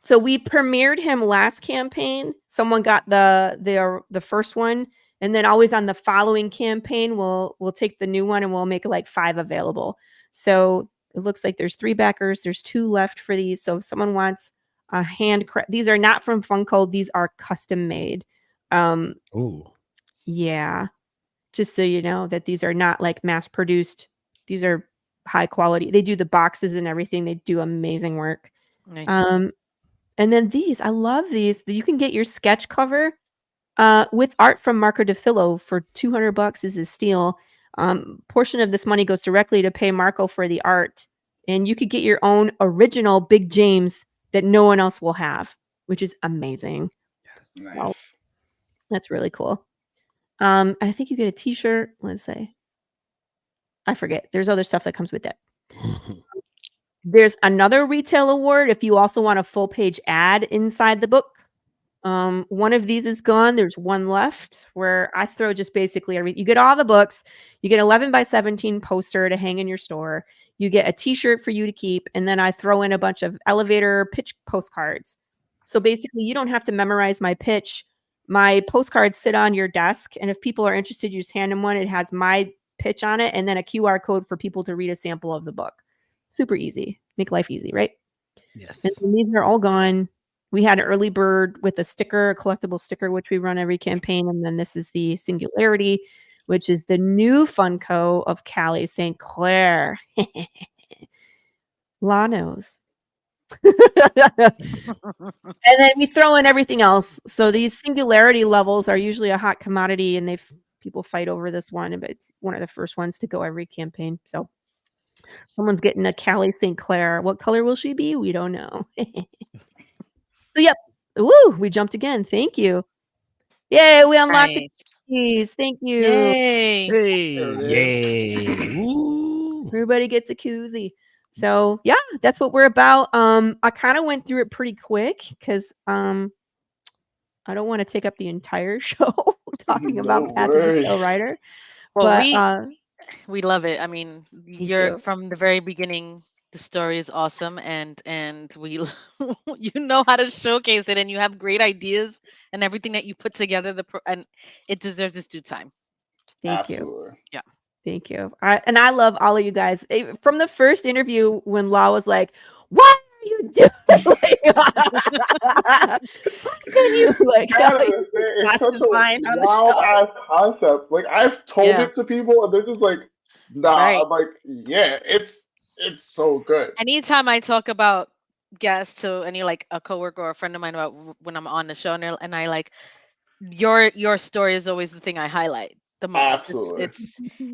So we premiered him last campaign. Someone got the first one, and then always on the following campaign, we'll take the new one and we'll make like 5 available. So it looks like there's 3 backers. There's 2 left for these. So if someone wants a these are not from Funko. These are custom made. Ooh. Yeah. Just so you know that these are not like mass produced. These are high quality. They do the boxes and everything. They do amazing work. Nice. And then these, I love these. You can get your sketch cover with art from Marco DeFillo for $200 is a steal. Portion of this money goes directly to pay Marco for the art. And you could get your own original Big James that no one else will have, which is amazing. Nice. Wow. That's really cool. And I think you get a t-shirt. Let's say. I forget. There's other stuff that comes with it. There's another retail award if you also want a full page ad inside the book. One of these is gone. There's one left where I throw just basically everything. You get all the books. You get 11x17 poster to hang in your store. You get a t-shirt for you to keep. And then I throw in a bunch of elevator pitch postcards. So basically you don't have to memorize my pitch. My postcards sit on your desk. And if people are interested, you just hand them one. It has my pitch on it and then a QR code for people to read a sample of the book. Super easy. Make life easy, right? Yes. And these are all gone. We had an early bird with a sticker, a collectible sticker, which we run every campaign. And then this is the Singularity, which is the new Funko of Callie St. Clair. La knows. And then we throw in everything else. So these Singularity levels are usually a hot commodity, and people fight over this one, but it's one of the first ones to go every campaign. So someone's getting a Callie St. Clair. What color will she be? We don't know. So, yep. Woo, we jumped again. Thank you. Yay, we unlocked the keys. Thank you. Yay. Yay. Woo. Everybody gets a koozie. So, yeah, that's what we're about. I kind of went through it pretty quick because I don't want to take up the entire show talking about Path of the Tail Rider. Well, but we love it. I mean, you're from the very beginning. The story is awesome, and we you know how to showcase it, and you have great ideas and everything that you put together. And it deserves its due time. Thank you. Yeah. Thank you. I love all of you guys. From the first interview when Law was like, "What are you doing? How can you it's such a wild ass concept. Like I've told it to people, and they're just like, "Nah." Right. I'm like, "Yeah, it's so good." Anytime I talk about guests to any like a coworker or a friend of mine about when I'm on the show, and I like your story is always the thing I highlight the most. Absolutely.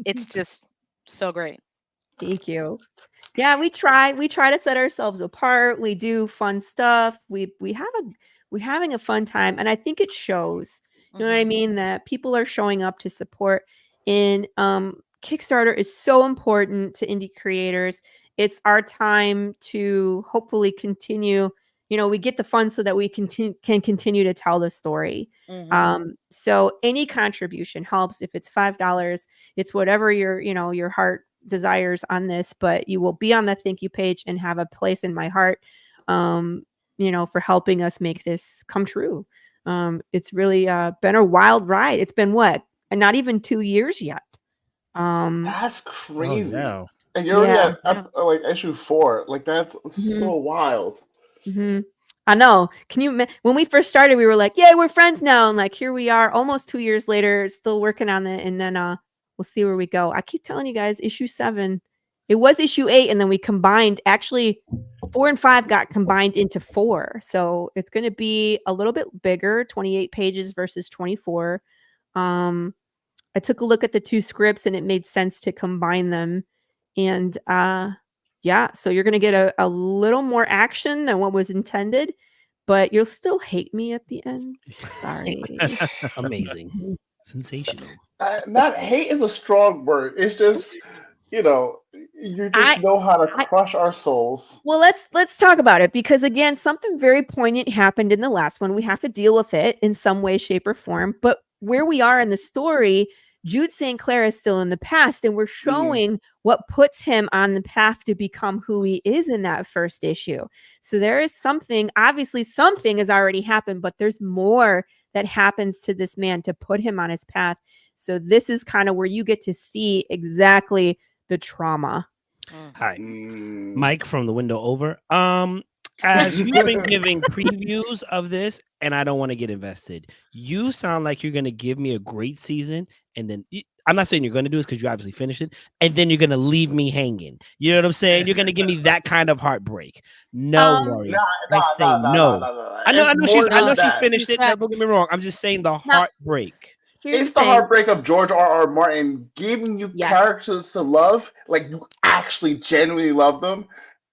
It's just so great. Thank you. Yeah, we try to set ourselves apart. We do fun stuff. We're having a fun time, and I think it shows. You know what I mean? That people are showing up to support. And Kickstarter is so important to indie creators. It's our time to hopefully continue. You know, we get the funds so that we can continue to tell the story. So any contribution helps. If it's $5, it's whatever your heart desires on this, but you will be on the thank you page and have a place in my heart, for helping us make this come true. It's really been a wild ride. It's been not even 2 years yet. That's crazy. Oh, no. And you're already at like issue 4. Like that's so wild. I know. When we first started, we were like, "Yeah, we're friends now," and like here we are, almost 2 years later, still working on it, and then we'll see where we go. I keep telling you guys, issue 7, it was issue 8, and then we combined. Actually, 4 and 5 got combined into 4, so it's going to be a little bit bigger, 28 pages versus 24. I took a look at the 2 scripts, and it made sense to combine them. And so you're going to get a little more action than what was intended, but you'll still hate me at the end. Sorry. Amazing. Sensational. Not hate is a strong word. It's just, you just know how to crush our souls. Well, let's talk about it, because again, something very poignant happened in the last one. We have to deal with it in some way, shape, or form. But where we are in the story, Jude St. Clair is still in the past, and we're showing what puts him on the path to become who he is in that first issue. So there is something, obviously something has already happened, but there's more that happens to this man to put him on his path. So this is kind of where you get to see exactly the trauma. Hi, Mike from the window over. As you've been giving previews of this, and I don't want to get invested, you sound like you're going to give me a great season, and then I'm not saying you're going to do this because you obviously finished it, and then you're going to leave me hanging. You know what I'm saying? You're going to give me that kind of heartbreak. No, Laurie. I say no. I know she finished it. Don't get me wrong. I'm just saying the heartbreak. It's the heartbreak of George R.R. Martin giving you characters to love, like you actually genuinely love them.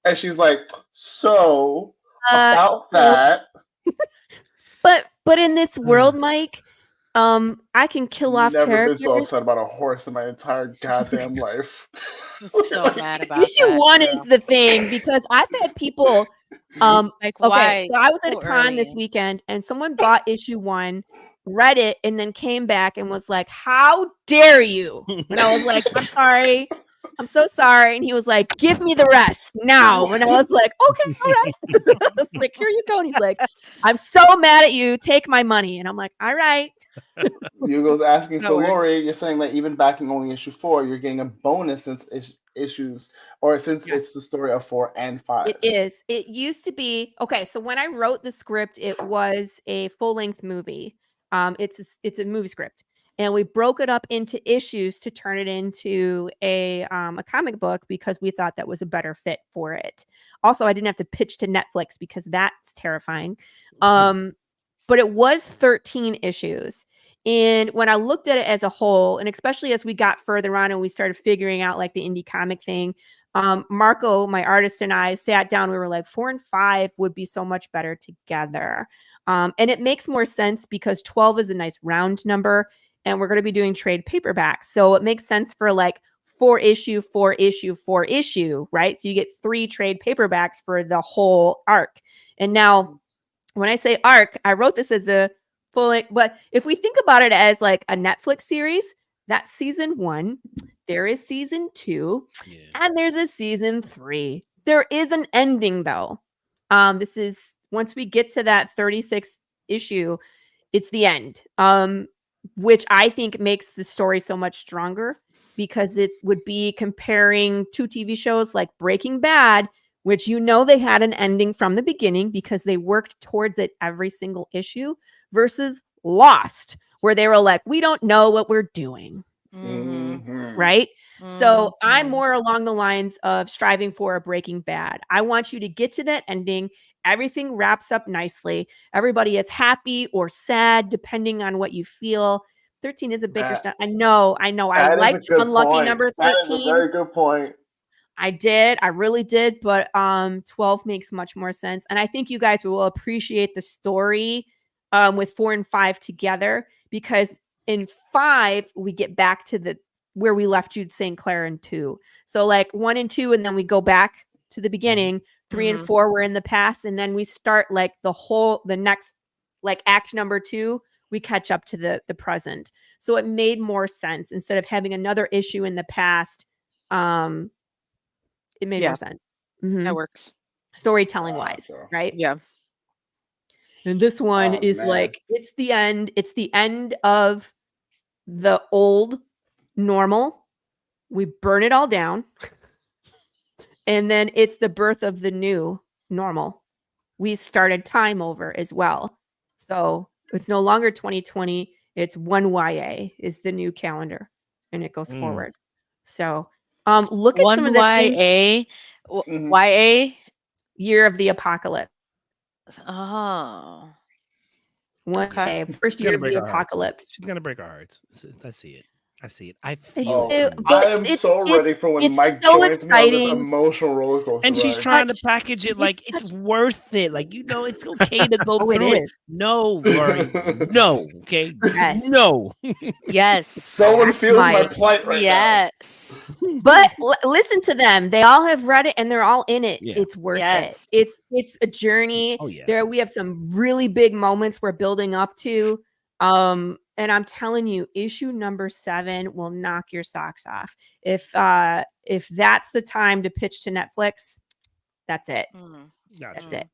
And she's like, so about that. But in this world, Mike, I can kill off characters. Never been so upset about a horse in my entire goddamn life. I'm so mad about issue that. 1 is the thing, because I've had people like, why? Okay, so I was at a So con early? this weekend, and someone bought issue 1, read it, and then came back and was like, how dare you? And I was like, I'm sorry. I'm so sorry. And he was like, give me the rest now. And I was like, okay, all right. I was like, here you go. And he's like, I'm so mad at you. Take my money. And I'm like, all right. Hugo's asking, so Laurie, you're saying that even backing only issue 4, you're getting a bonus since issues, or since it's the story of 4 and 5. It is. It used to be, okay, so when I wrote the script, it was a full-length movie. It's a movie script. And we broke it up into issues to turn it into a comic book because we thought that was a better fit for it. Also, I didn't have to pitch to Netflix because that's terrifying. But it was 13 issues. And when I looked at it as a whole, and especially as we got further on and we started figuring out like the indie comic thing, Marco, my artist, and I sat down. We were like, 4 and 5 would be so much better together. And it makes more sense because 12 is a nice round number. And we're going to be doing trade paperbacks. So it makes sense for like 4 issue, 4 issue, 4 issue, right? So you get 3 trade paperbacks for the whole arc. And now when I say arc, I wrote this as a full, but if we think about it as like a Netflix series, that's season 1. There is season 2, and there's a season 3. There is an ending though. This is, once we get to that 36th issue, it's the end. Which I think makes the story so much stronger because it would be comparing 2 TV shows like Breaking Bad, which they had an ending from the beginning because they worked towards it every single issue, versus Lost, where they were like, we don't know what we're doing. Right? So I'm more along the lines of striving for a Breaking Bad. I want you to get to that ending. Everything wraps up nicely. Everybody is happy or sad, depending on what you feel. 13 is a bigger stuff. I know. I liked Unlucky number 13. That is a very good point. I did. I really did. But 12 makes much more sense. And I think you guys will appreciate the story with 4 and 5 together, because in 5, we get back to where we left Jude St. Clair in 2. So like 1 and 2, and then we go back to the beginning. 3 and 4 were in the past, and then we start like the next like act number 2, we catch up to the present. So it made more sense instead of having another issue in the past. It made more sense. That works. Storytelling wise, right? Yeah. And this one is like, it's the end. It's the end of the old normal. We burn it all down. And then it's the birth of the new normal. We started time over as well. So it's no longer 2020. It's 1YA is the new calendar, and it goes forward. So look at some of the YA. YA? Year of the Apocalypse. Oh. Okay. First year of the apocalypse. She's going to break our hearts. I see it. I I am so ready for when Mike joins me on this emotional roller coaster. And she's trying to package it like it's worth it. Like, it's okay to go through it. No, Laurie. No. Okay. Yes. No. Yes. Someone feels my plight right now. Yes. But listen to them. They all have read it and they're all in it. Yeah. It's worth it. It's a journey. Oh, yeah. There we have some really big moments we're building up to. And I'm telling you, issue number 7 will knock your socks off. If that's the time to pitch to Netflix, that's it. That's it.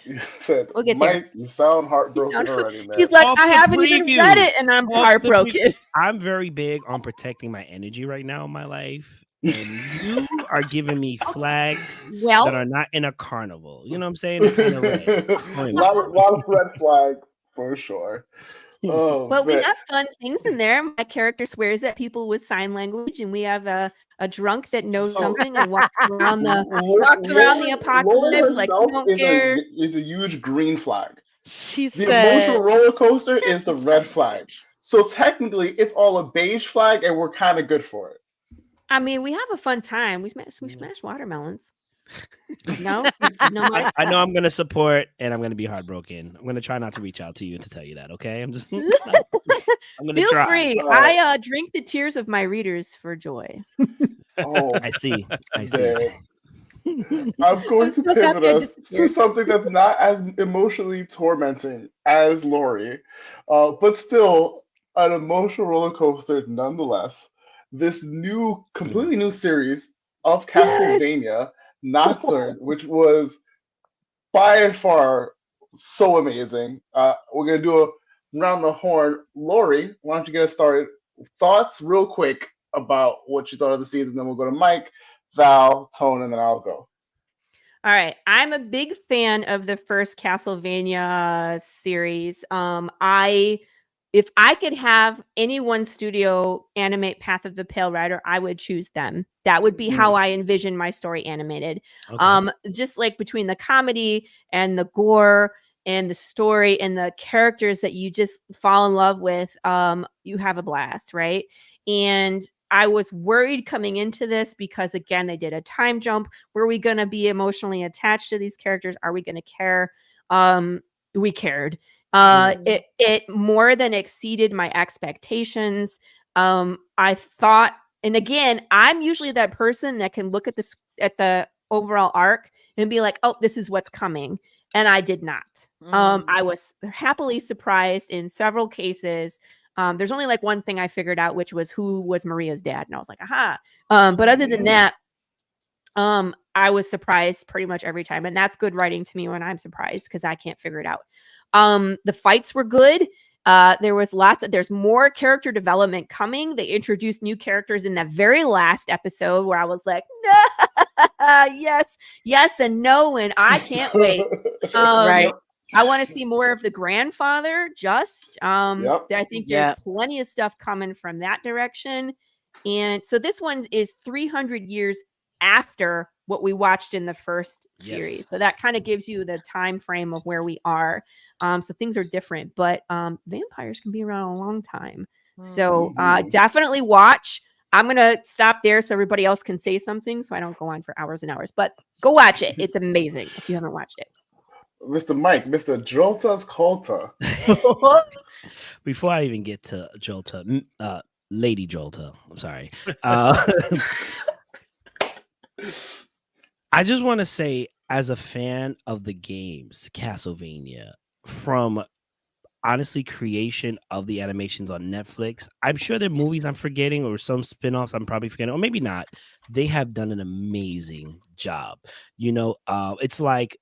You said, We'll get Mike, there. you sound heartbroken already, man. He's like, I haven't even read it, and I'm heartbroken. I'm very big on protecting my energy right now in my life. And you are giving me flags that are not in a carnival. You know what I'm saying? Kind of a lot of red flags for sure. Oh, well, we have fun things in there. My character swears at people with sign language, and we have a drunk that knows something and walks around the apocalypse like we don't care. Is a huge green flag. She the said, emotional roller coaster is the red flag. So technically, it's all a beige flag, and we're kind of good for it. I mean, we have a fun time. We smash watermelons. No, I know I'm gonna support, and I'm gonna be heartbroken. I'm gonna try not to reach out to you to tell you that. Okay, I'm gonna feel try. free. I drink the tears of my readers for joy. Oh, I see. I'm going to pivot us to something that's not as emotionally tormenting as Laurie, but still an emotional roller coaster nonetheless. This completely new series of Castlevania, Nocturne, which was by far so amazing. We're going to do a round the horn. Laurie, why don't you get us started? Thoughts real quick about what you thought of the season, then we'll go to Mike, Val, Tone, and then I'll go. All right. I'm a big fan of the first Castlevania series. If I could have any one studio animate Path of the Pale Rider, I would choose them. That would be how I envision my story animated. Okay. Just like between the comedy and the gore and the story and the characters that you just fall in love with, you have a blast, right? And I was worried coming into this because, again, they did a time jump. Were we going to be emotionally attached to these characters? Are we going to care? We cared. It more than exceeded my expectations. I thought, and again, I'm usually that person that can look at the overall arc and be like, oh, this is what's coming. And I did not. I was happily surprised in several cases. There's only like one thing I figured out, which was who was Maria's dad. And I was like, aha. But other than that, I was surprised pretty much every time. And that's good writing to me when I'm surprised because I can't figure it out. The fights were good. There's more character development coming. They introduced new characters in that very last episode where I was like, no, yes, and no, and I can't wait. Right. I want to see more of the grandfather, I think there's plenty of stuff coming from that direction. And so this one is 300 years after what we watched in the first series. Yes. So that kind of gives you the time frame of where we are. So things are different, but vampires can be around a long time. So definitely watch. I'm going to stop there so everybody else can say something so I don't go on for hours and hours, but go watch it. It's amazing if you haven't watched it. Mr. Mike, Mr. Jolta's Colta. Before I even get to Jolta, Lady Jolta, I'm sorry. I just want to say, as a fan of the games, Castlevania, from honestly creation of the animations on Netflix, I'm sure there are movies I'm forgetting or some spinoffs I'm probably forgetting, or maybe not. They have done an amazing job. You know, it's like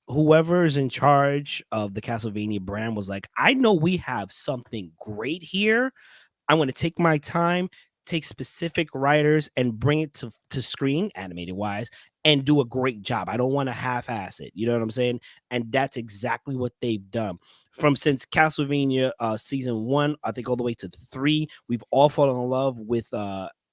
whoever's in charge of the Castlevania brand was like, I know we have something great here. I'm going to take my time, take specific writers and bring it to screen, animated wise, and do a great job. I don't want to half-ass it. You know what I'm saying? And that's exactly what they've done. Since Castlevania season 1, I think all the way to 3, we've all fallen in love with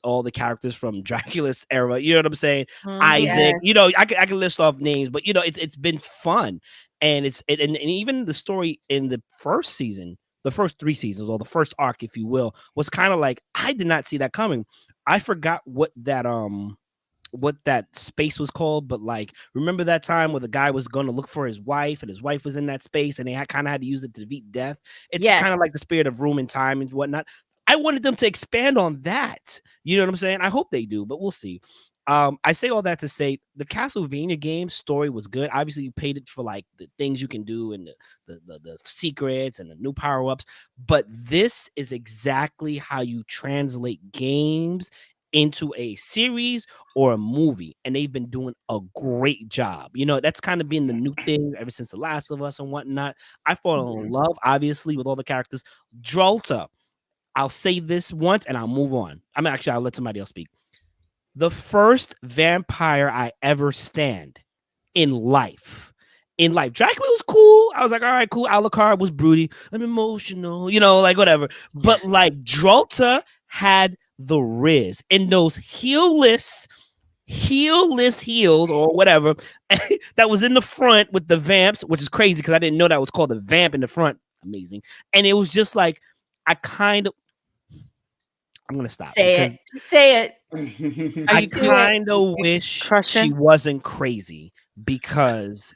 all the characters from Dracula's era. You know what I'm saying? Isaac. You know, I can list off names, but you know, it's been fun, and and even the story in the first season. The first 3 seasons, or the first arc, if you will, was kind of like, I did not see that coming. I forgot what that space was called, but like, remember that time where the guy was going to look for his wife, and his wife was in that space, and they kind of had to use it to defeat death. It's kind of like the spirit of room and time and whatnot. I wanted them to expand on that. You know what I'm saying? I hope they do, but we'll see. I say all that to say the Castlevania game story was good. Obviously, you paid it for like the things you can do and the secrets and the new power-ups, but this is exactly how you translate games into a series or a movie, and they've been doing a great job. You know, that's kind of been the new thing ever since The Last of Us and whatnot. I fall in love, obviously, with all the characters. Drolta, I'll say this once and I'll move on. I'll let somebody else speak. The first vampire I ever stand in life. Dracula was cool. I was like, all right, cool. Alucard was broody. I'm emotional, like whatever. But like Drolta had the riz in those heelless heels or whatever that was in the front with the vamps, which is crazy because I didn't know that was called a vamp in the front. Amazing. And it was just like, I'm gonna stop. Say it. I kind of wish she wasn't crazy because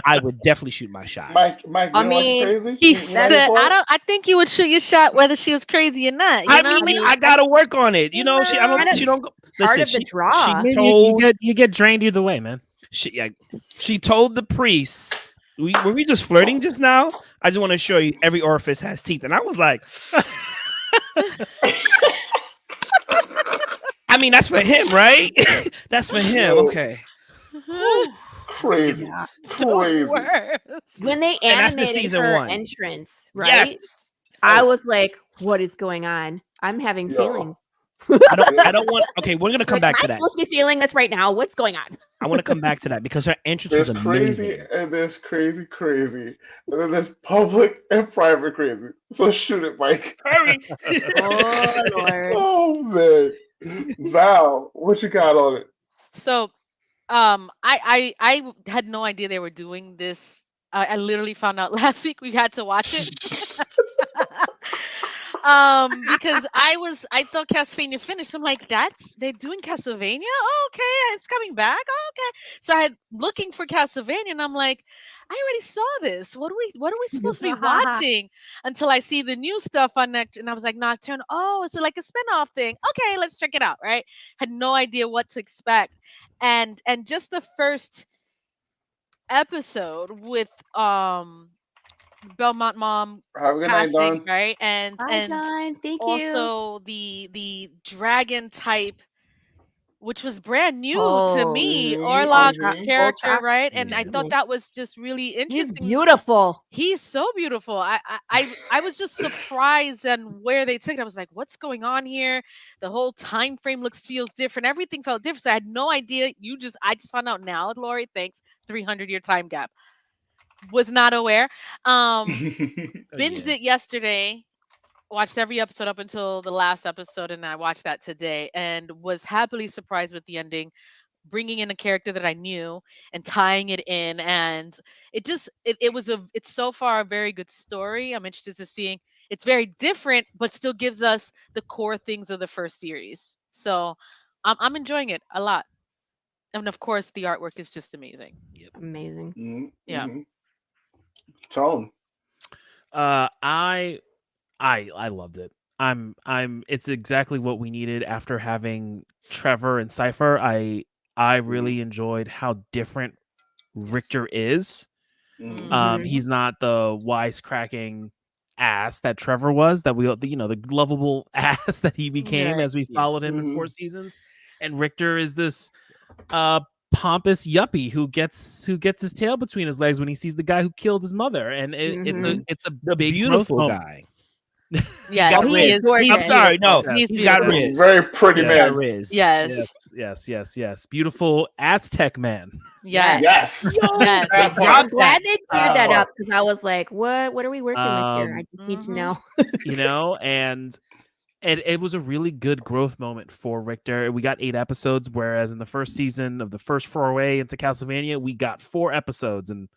I would definitely shoot my shot. Mike, I mean, crazy? He said, I think you would shoot your shot whether she was crazy or not. I gotta work on it. She don't go. Part of the draw. You get drained either way, man. She told the priest, were we just flirting just now? I just want to show you every orifice has teeth, and I was like. I mean, that's for him, right? That's for him. Okay. Crazy. When they animated her entrance, right? Yes. I was like, what is going on? I'm having feelings. I don't want. Okay, we're gonna come back to that. I'm supposed to be feeling this right now. What's going on? I want to come back to that because her entrance was amazing. Crazy, and there's crazy, and then there's public and private crazy. So shoot it, Mike. Hurry! Oh Lord! Oh man, Val, what you got on it? So, I had no idea they were doing this. I literally found out last week. We had to watch it. Because I thought Castlevania finished. I'm like, they're doing Castlevania? Oh, okay, it's coming back. Oh, okay. So I had looking for Castlevania, and I'm like, I already saw this. What are we supposed to be watching? Until I see the new stuff on Nocturne, and I was like, Nocturne. Oh, it's like a spinoff thing. Okay, let's check it out. Right? Had no idea what to expect, and just the first episode with Belmont Mom casting, right? And thank also you. the dragon type, which was brand new to me, Orlok's character, right? And I thought that was just really interesting. He's beautiful. He's so beautiful. I was just surprised and where they took it. I was like, what's going on here? The whole time frame feels different. Everything felt different. So I had no idea. I just found out now, Laurie. Thanks. 300-year time gap. Was not aware. Binged it yesterday. Watched every episode up until the last episode, and I watched that today, and was happily surprised with the ending, bringing in a character that I knew and tying it in, and it's so far a very good story. I'm interested to seeing. It's very different, but still gives us the core things of the first series. So I'm enjoying it a lot, and of course the artwork is just amazing. Yep. Amazing. Mm-hmm. Yeah. Tone. I loved it. It's exactly what we needed after having Trevor and Cypher. I really enjoyed how different Richter is. He's not the wisecracking ass that Trevor was, that the lovable ass that he became as we followed him in 4 seasons. And Richter is this pompous yuppie who gets his tail between his legs when he sees the guy who killed his mother, and it's a big beautiful guy. Yeah, he is. I'm sorry, no, he's got riz. Very pretty man. Riz. Yes. Beautiful Aztec man. Yes. I'm glad they cleared that up because I was like, what are we working with here? I just need to know. And it was a really good growth moment for Richter. We got 8 episodes, whereas in the first season of the first foray into Castlevania, we got 4 episodes, and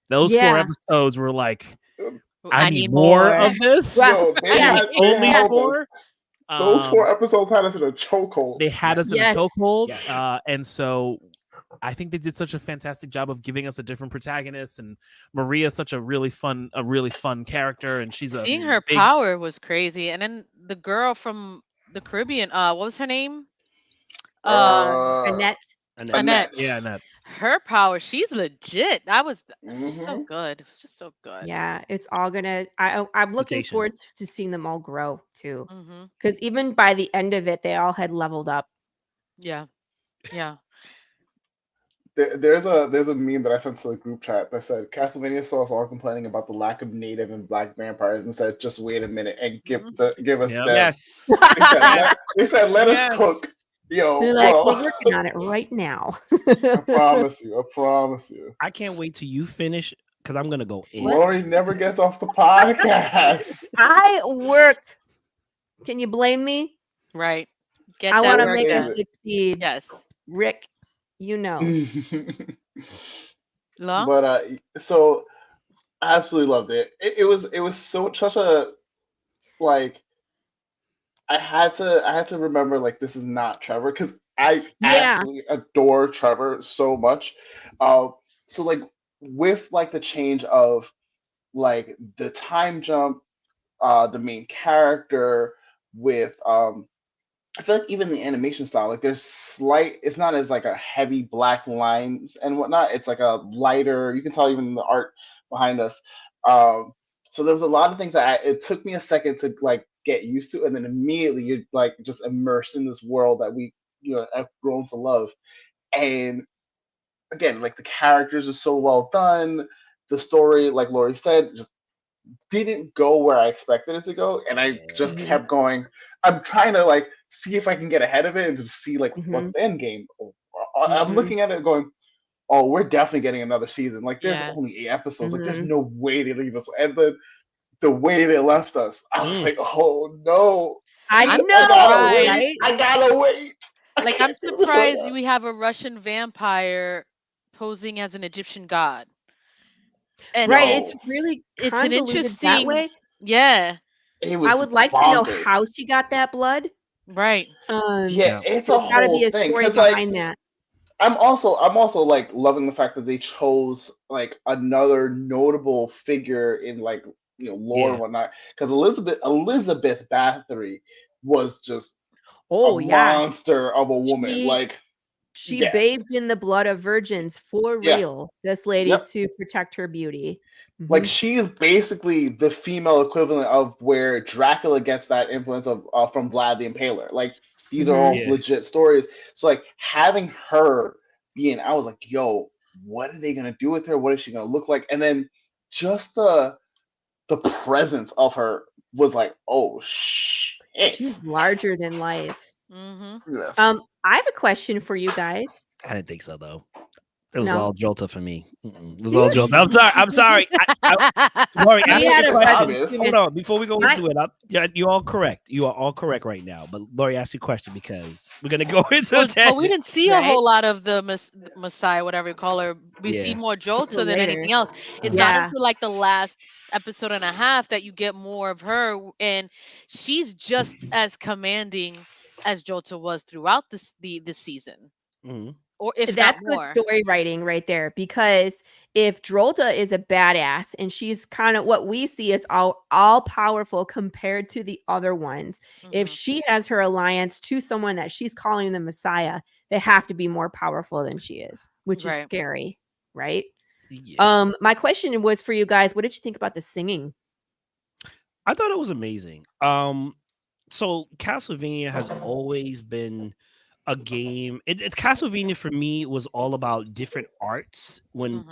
those 4 episodes were like, I need more of this. Only 4. Those 4 episodes had us in a chokehold. They had us in a chokehold, and so I think they did such a fantastic job of giving us a different protagonist. And Maria's such a really fun character, and seeing her power was crazy. And then the girl from the Caribbean, what was her name? Annette. Annette. Yeah, Annette. Her power, she's legit. So good. It was just so good. Yeah, it's all gonna. I'm looking Mutation. forward to seeing them all grow too, Mm-hmm. because even by the end of it, they all had leveled up. Yeah. Yeah. There's a meme that I sent to the group chat that said Castlevania saw us all complaining about the lack of native and black vampires and said, just wait a minute and give us Yep. them. Yes. They said let Yes. us cook. Yo, They're like, bro. we're working on it right now. I promise you. I can't wait till you finish because I'm gonna go in. Laurie never gets off the podcast. I work. Can you blame me? Right. Get I that want to work make done. it succeed. Yes. Rick, you know. Law? But so I absolutely loved it. It was such a like I had to remember like this is not Trevor because I absolutely adore Trevor so much. So like with like the change of like the time jump, the main character with I feel like even the animation style, like there's slight, it's not as like a heavy black lines and whatnot. It's like a lighter, you can tell even in the art behind us. So there was a lot of things that it took me a second to like get used to, and then immediately you're like just immersed in this world that we have grown to love. And again, like the characters are so well done. The story, like Laurie said, just didn't go where I expected it to go, and I just kept going. I'm trying to like see if I can get ahead of it and to see like what's the end game. I'm looking at it going, oh, we're definitely getting another season. Like there's only 8 episodes. Like there's no way they leave us. And the way they left us, I was like, oh no. I gotta wait. Like I'm surprised we have a Russian vampire posing as an Egyptian god. And it's really it's an convoluted interesting that way. Yeah. I would like to know how she got that blood. Right. It's there's a got to whole be a thing, story 'cause, behind like, that. I'm also like loving the fact that they chose like another notable figure in like lore and whatnot. Because Elizabeth Bathory was just a monster of a woman. She bathed in the blood of virgins for real. This lady to protect her beauty. Like she's basically the female equivalent of where Dracula gets that influence of from Vlad the Impaler. Like these are all legit stories. So like having her being, I was like, yo, what are they gonna do with her? What is she gonna look like? And then just the presence of her was like, oh shit. She's larger than life. Mm-hmm. I have a question for you guys. I didn't think so though. It was all Jolta for me. It was all Jolta. I'm sorry. Laurie, hold on. Before we go into it, you're all correct. You are all correct right now. But Laurie asked you a question because we're gonna go into it. But we didn't see a whole lot of the Messiah, whatever you call her. We see more Jolta than anything else. It's not until like the last episode and a half that you get more of her, and she's just as commanding as Jolta was throughout the season. Mm-hmm. Or if that's not more. good story writing right there, because if Drolta is a badass and she's kind of what we see as all powerful compared to the other ones, if she has her alliance to someone that she's calling the Messiah, they have to be more powerful than she is, which is scary, right? My question was for you guys, what did you think about the singing? I thought it was amazing. So Castlevania has always been a game. It's Castlevania for me was all about different arts when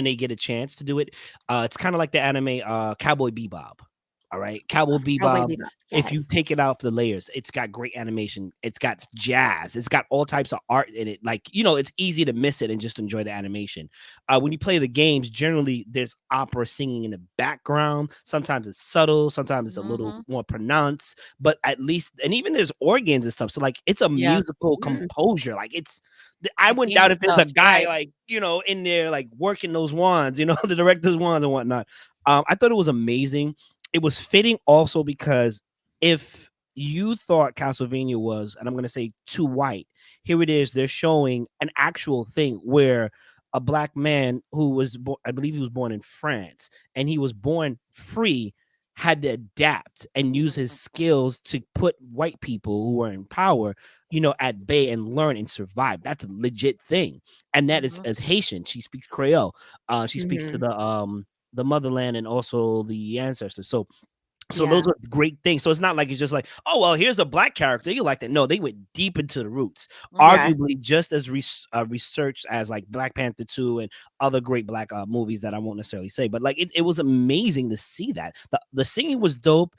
they get a chance to do it. It's kind of like the anime Cowboy Bebop. All right, Cowboy Bebop. If you take it out for the layers, it's got great animation. It's got jazz. It's got all types of art in it. Like, it's easy to miss it and just enjoy the animation. When you play the games, generally there's opera singing in the background. Sometimes it's subtle. Sometimes it's a little more pronounced. But at least, and even there's organs and stuff. So like, it's a musical composure. Like I wouldn't doubt if there's a guy like in there like working those wands. The director's wands and whatnot. I thought it was amazing. It was fitting also because if you thought Castlevania was, and I'm going to say too white, here it is. They're showing an actual thing where a black man who was, I believe he was born in France, and he was born free, had to adapt and use his skills to put white people who were in power, at bay and learn and survive. That's a legit thing. And that is as Haitian. She speaks Creole. She speaks to the motherland and also the ancestors. So those are great things. So it's not like it's just like, oh, well, here's a black character. You like that. No, they went deep into the roots, arguably just as researched as like Black Panther 2 and other great black movies that I won't necessarily say. But like it was amazing to see that. The singing was dope.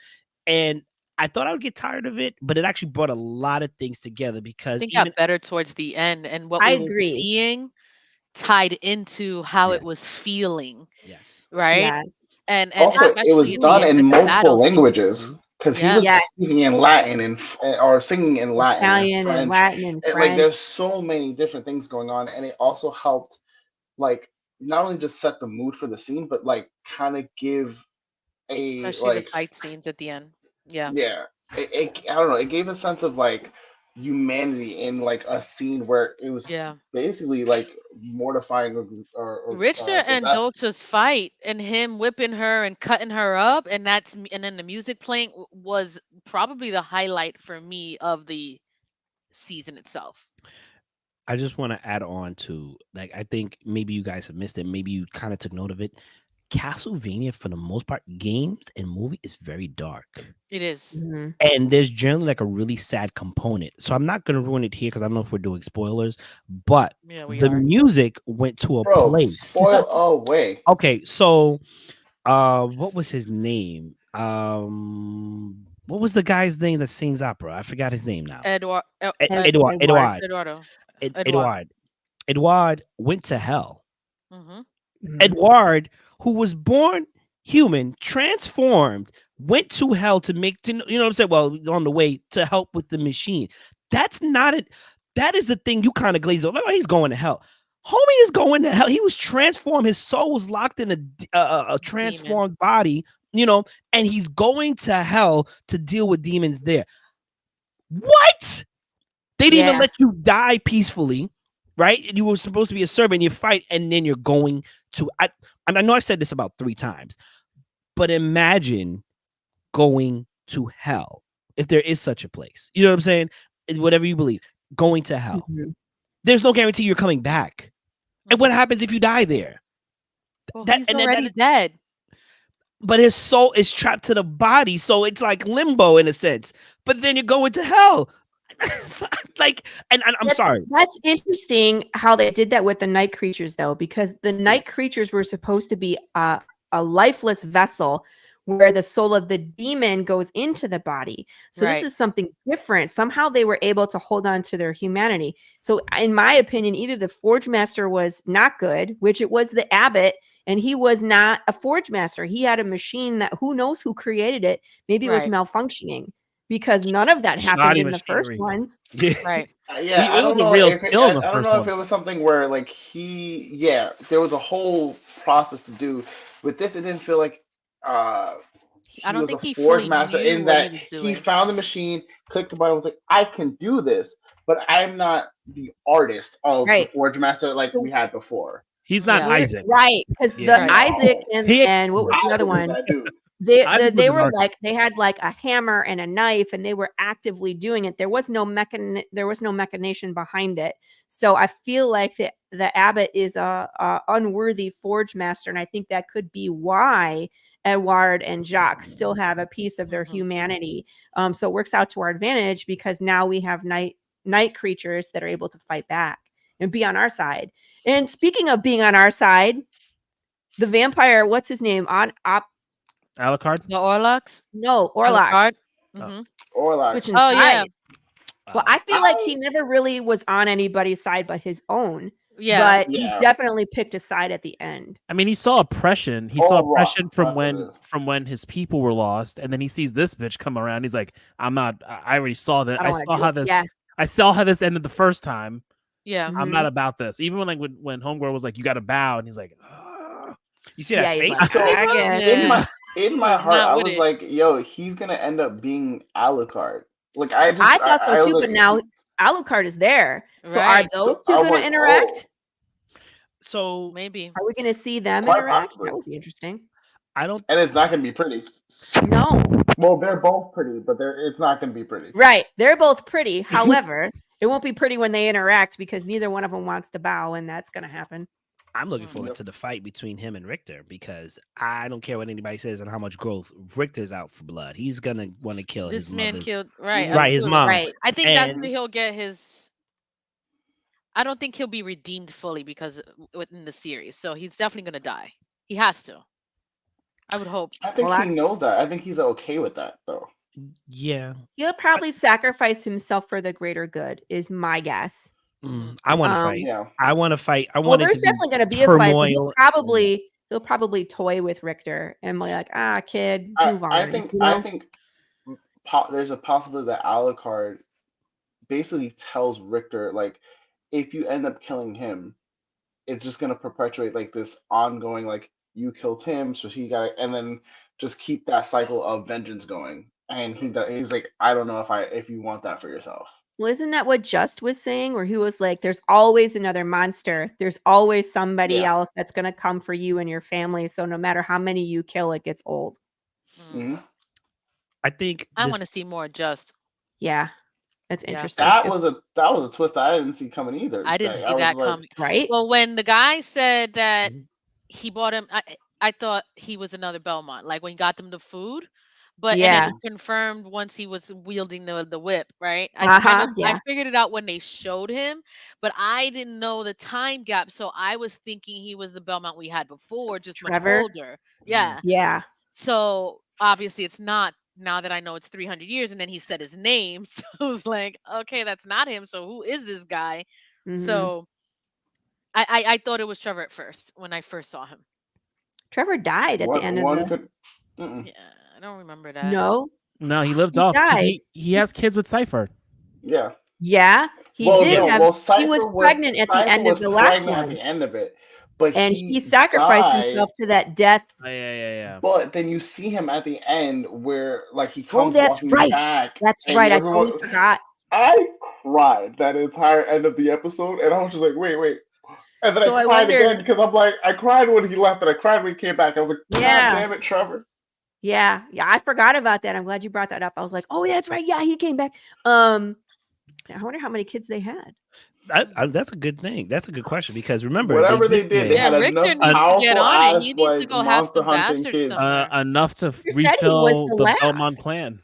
And I thought I would get tired of it, but it actually brought a lot of things together because I think it got better towards the end. And what we were seeing tied into how it was feeling. Yes. Right? Yes. And also, it was done in multiple languages because he was speaking in Latin or singing in Latin, Italian, French, and Latin, and French. Like there's so many different things going on, and it also helped, like not only just set the mood for the scene, but like kind of give especially the fight scenes at the end. Yeah. Yeah. I don't know. It gave a sense of like humanity in like a scene where it was basically like mortifying or Richter and Dolce's fight and him whipping her and cutting her up and then the music playing was probably the highlight for me of the season itself. I just want to add on to, like, I think maybe you guys have missed it. Maybe you kind of took note of it. Castlevania, for the most part, games and movie is very dark. It is. And there's generally like a really sad component. So I'm not going to ruin it here because I don't know if we're doing spoilers, but the music went to a place. Spoil away. Okay, so what was his name? What was the guy's name that sings opera? I forgot his name now. Edouard went to hell. Edouard, who was born human, transformed, went to hell to make, you know what I'm saying? Well, on the way to help with the machine. That's not it. That is the thing you kind of glaze over. Like, oh, he's going to hell. Homie is going to hell. He was transformed. His soul was locked in a transformed body, and he's going to hell to deal with demons there. What? They didn't even let you die peacefully. Right? You were supposed to be a servant, you fight, and then you're going to. I know I said this about 3 times, but imagine going to hell if there is such a place. You know what I'm saying? Whatever you believe, going to hell. There's no guarantee you're coming back. And what happens if you die there? Well, he's already dead. But his soul is trapped to the body, so it's like limbo in a sense. But then you're going to hell. Like, and I'm sorry. That's interesting how they did that with the night creatures, though, because the night creatures were supposed to be a lifeless vessel where the soul of the demon goes into the body. So this is something different. Somehow they were able to hold on to their humanity. So in my opinion, either the Forge Master was not good, which it was the abbot, and he was not a Forge Master. He had a machine that who knows who created it. Maybe it was malfunctioning. Because none of that happened in the first ones. Right. I don't know if it was something where like there was a whole process to do. With this, it didn't feel like I don't think he Forge Master in that he found the machine, clicked the button, was like, I can do this, but I'm not the artist of the Forge Master like we had before. He's not Isaac. Right. Because Isaac and what was the other one? They were like, they had like a hammer and a knife, and they were actively doing it. There was no machination behind it. So I feel like the abbot is a unworthy Forge Master, and I think that could be why Edouard and Jacques still have a piece of their humanity. So it works out to our advantage because now we have night creatures that are able to fight back and be on our side. And speaking of being on our side, the vampire, what's his name? Alucard? No, Orlox? No, Orlox. Orlox. Switching sides. Well, I feel like he never really was on anybody's side but his own. Yeah. But he definitely picked a side at the end. I mean, he saw oppression. He saw oppression from when his people were lost, and then he sees this bitch come around. He's like, I already saw that. I saw how this ended the first time. Yeah. I'm not about this. Even when Homegirl was like, you gotta bow, and he's like, you see that face? In my heart, I was like, yo, he's gonna end up being Alucard. Like I thought so too, but now Alucard is there. So are those two gonna interact? So maybe are we gonna see them interact? That would be interesting. don't. And it's not going to be pretty. No. Well, they're both pretty, but it's not going to be pretty. Right. They're both pretty. However, it won't be pretty when they interact because neither one of them wants to bow, and that's going to happen. I'm looking forward to the fight between him and Richter because I don't care what anybody says and how much growth. Richter's out for blood. He's gonna want to kill This his man mother. killed his mom. Right. I think that's when he'll get his. I don't think he'll be redeemed fully because within the series, so he's definitely gonna die. He has to. I would hope. I think he knows that. I think he's okay with that, though. Yeah. He'll probably sacrifice himself for the greater good, is my guess. I want to fight. Yeah. I want to fight. I Well, want there's definitely going to be a fight. But he'll probably toy with Richter and be like, kid, move on. I think there's a possibility that Alucard basically tells Richter, like, if you end up killing him, it's just going to perpetuate like this ongoing, like, you killed him, so he got it, and then just keep that cycle of vengeance going. And he's like, I don't know if you want that for yourself. Well, isn't that what Just was saying? Where he was like, there's always another monster. There's always somebody else that's going to come for you and your family. So no matter how many you kill, it gets old. Mm-hmm. I think I want to see more Just. Yeah. That's interesting. That was a twist that I didn't see coming either. I didn't see that coming. Right. Well, when the guy said that he bought him, I thought he was another Belmont. Like when he got them the food. But and then he confirmed once he was wielding the whip, right? I figured it out when they showed him, but I didn't know the time gap. So I was thinking he was the Belmont we had before, just Trevor? much older. Yeah. Yeah. So obviously it's not now that I know it's 300 years, and then he said his name. So I was like, okay, that's not him. So who is this guy? Mm-hmm. So I thought it was Trevor at first when I first saw him. Trevor died at the end of the... Yeah, I don't remember that. No, he lived off because he has kids with Cypher. Yeah. Yeah, he did. He was pregnant at the end of the last one. At the end of it, but he sacrificed himself to that death. Yeah. But then you see him at the end where, like, he comes. That's right. Back, that's right. I totally forgot. I cried that entire end of the episode, and I was just like, wait. And then I cried again because I'm like, I cried when he left, and I cried when he came back. I was like, God damn it, Trevor. Yeah, I forgot about that. I'm glad you brought that up. I was like, oh, yeah, that's right. Yeah, he came back. I wonder how many kids they had. That's a good thing. That's a good question because remember, whatever they did, they had Richter enough needs to get on it. He needs like, to go have some bastards somewhere. Enough to refill the Belmont clan.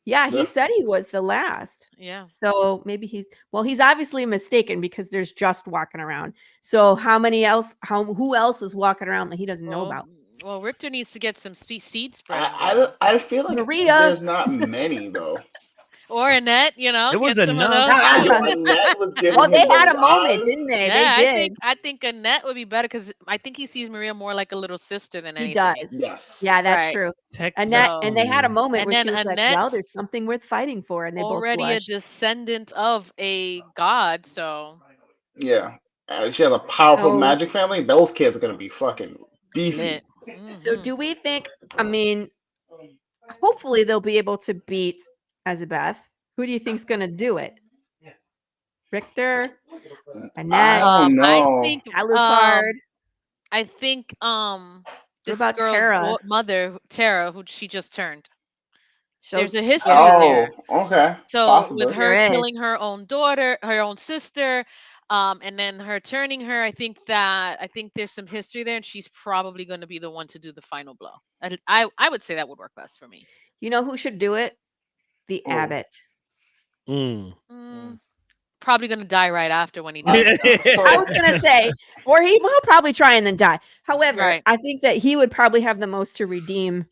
Yeah, he said he was the last. Yeah. So maybe he's obviously mistaken because there's Just walking around. So who else is walking around that he doesn't know about? Well, Richter needs to get some seed spread. I feel like there's not many though. Or Annette, it was enough. Well, they had a moment, didn't they? Yeah, they did. I think Annette would be better because I think he sees Maria more like a little sister than anything. He does. Yes. Yeah, that's true. Annette, and they had a moment where she was like, "Well, there's something worth fighting for," and they already both blushed. A descendant of a god, so yeah, she has a powerful magic family. Those kids are gonna be fucking beefy. So, do we think? I mean, hopefully they'll be able to beat Elizabeth. Who do you think's gonna do it? Richter, Annette, I think Alucard. I think this about girl's Tara? Mother, Tara, who she just turned. So, there's a history there. Okay. So possibly. with her killing her own daughter, her own sister, and then her turning her, I think there's some history there, and she's probably going to be the one to do the final blow. I would say that would work best for me. You know who should do it? The Abbot. Probably going to die right after when he does. I was going to say, or he'll probably try and then die. However, I think that he would probably have the most to redeem.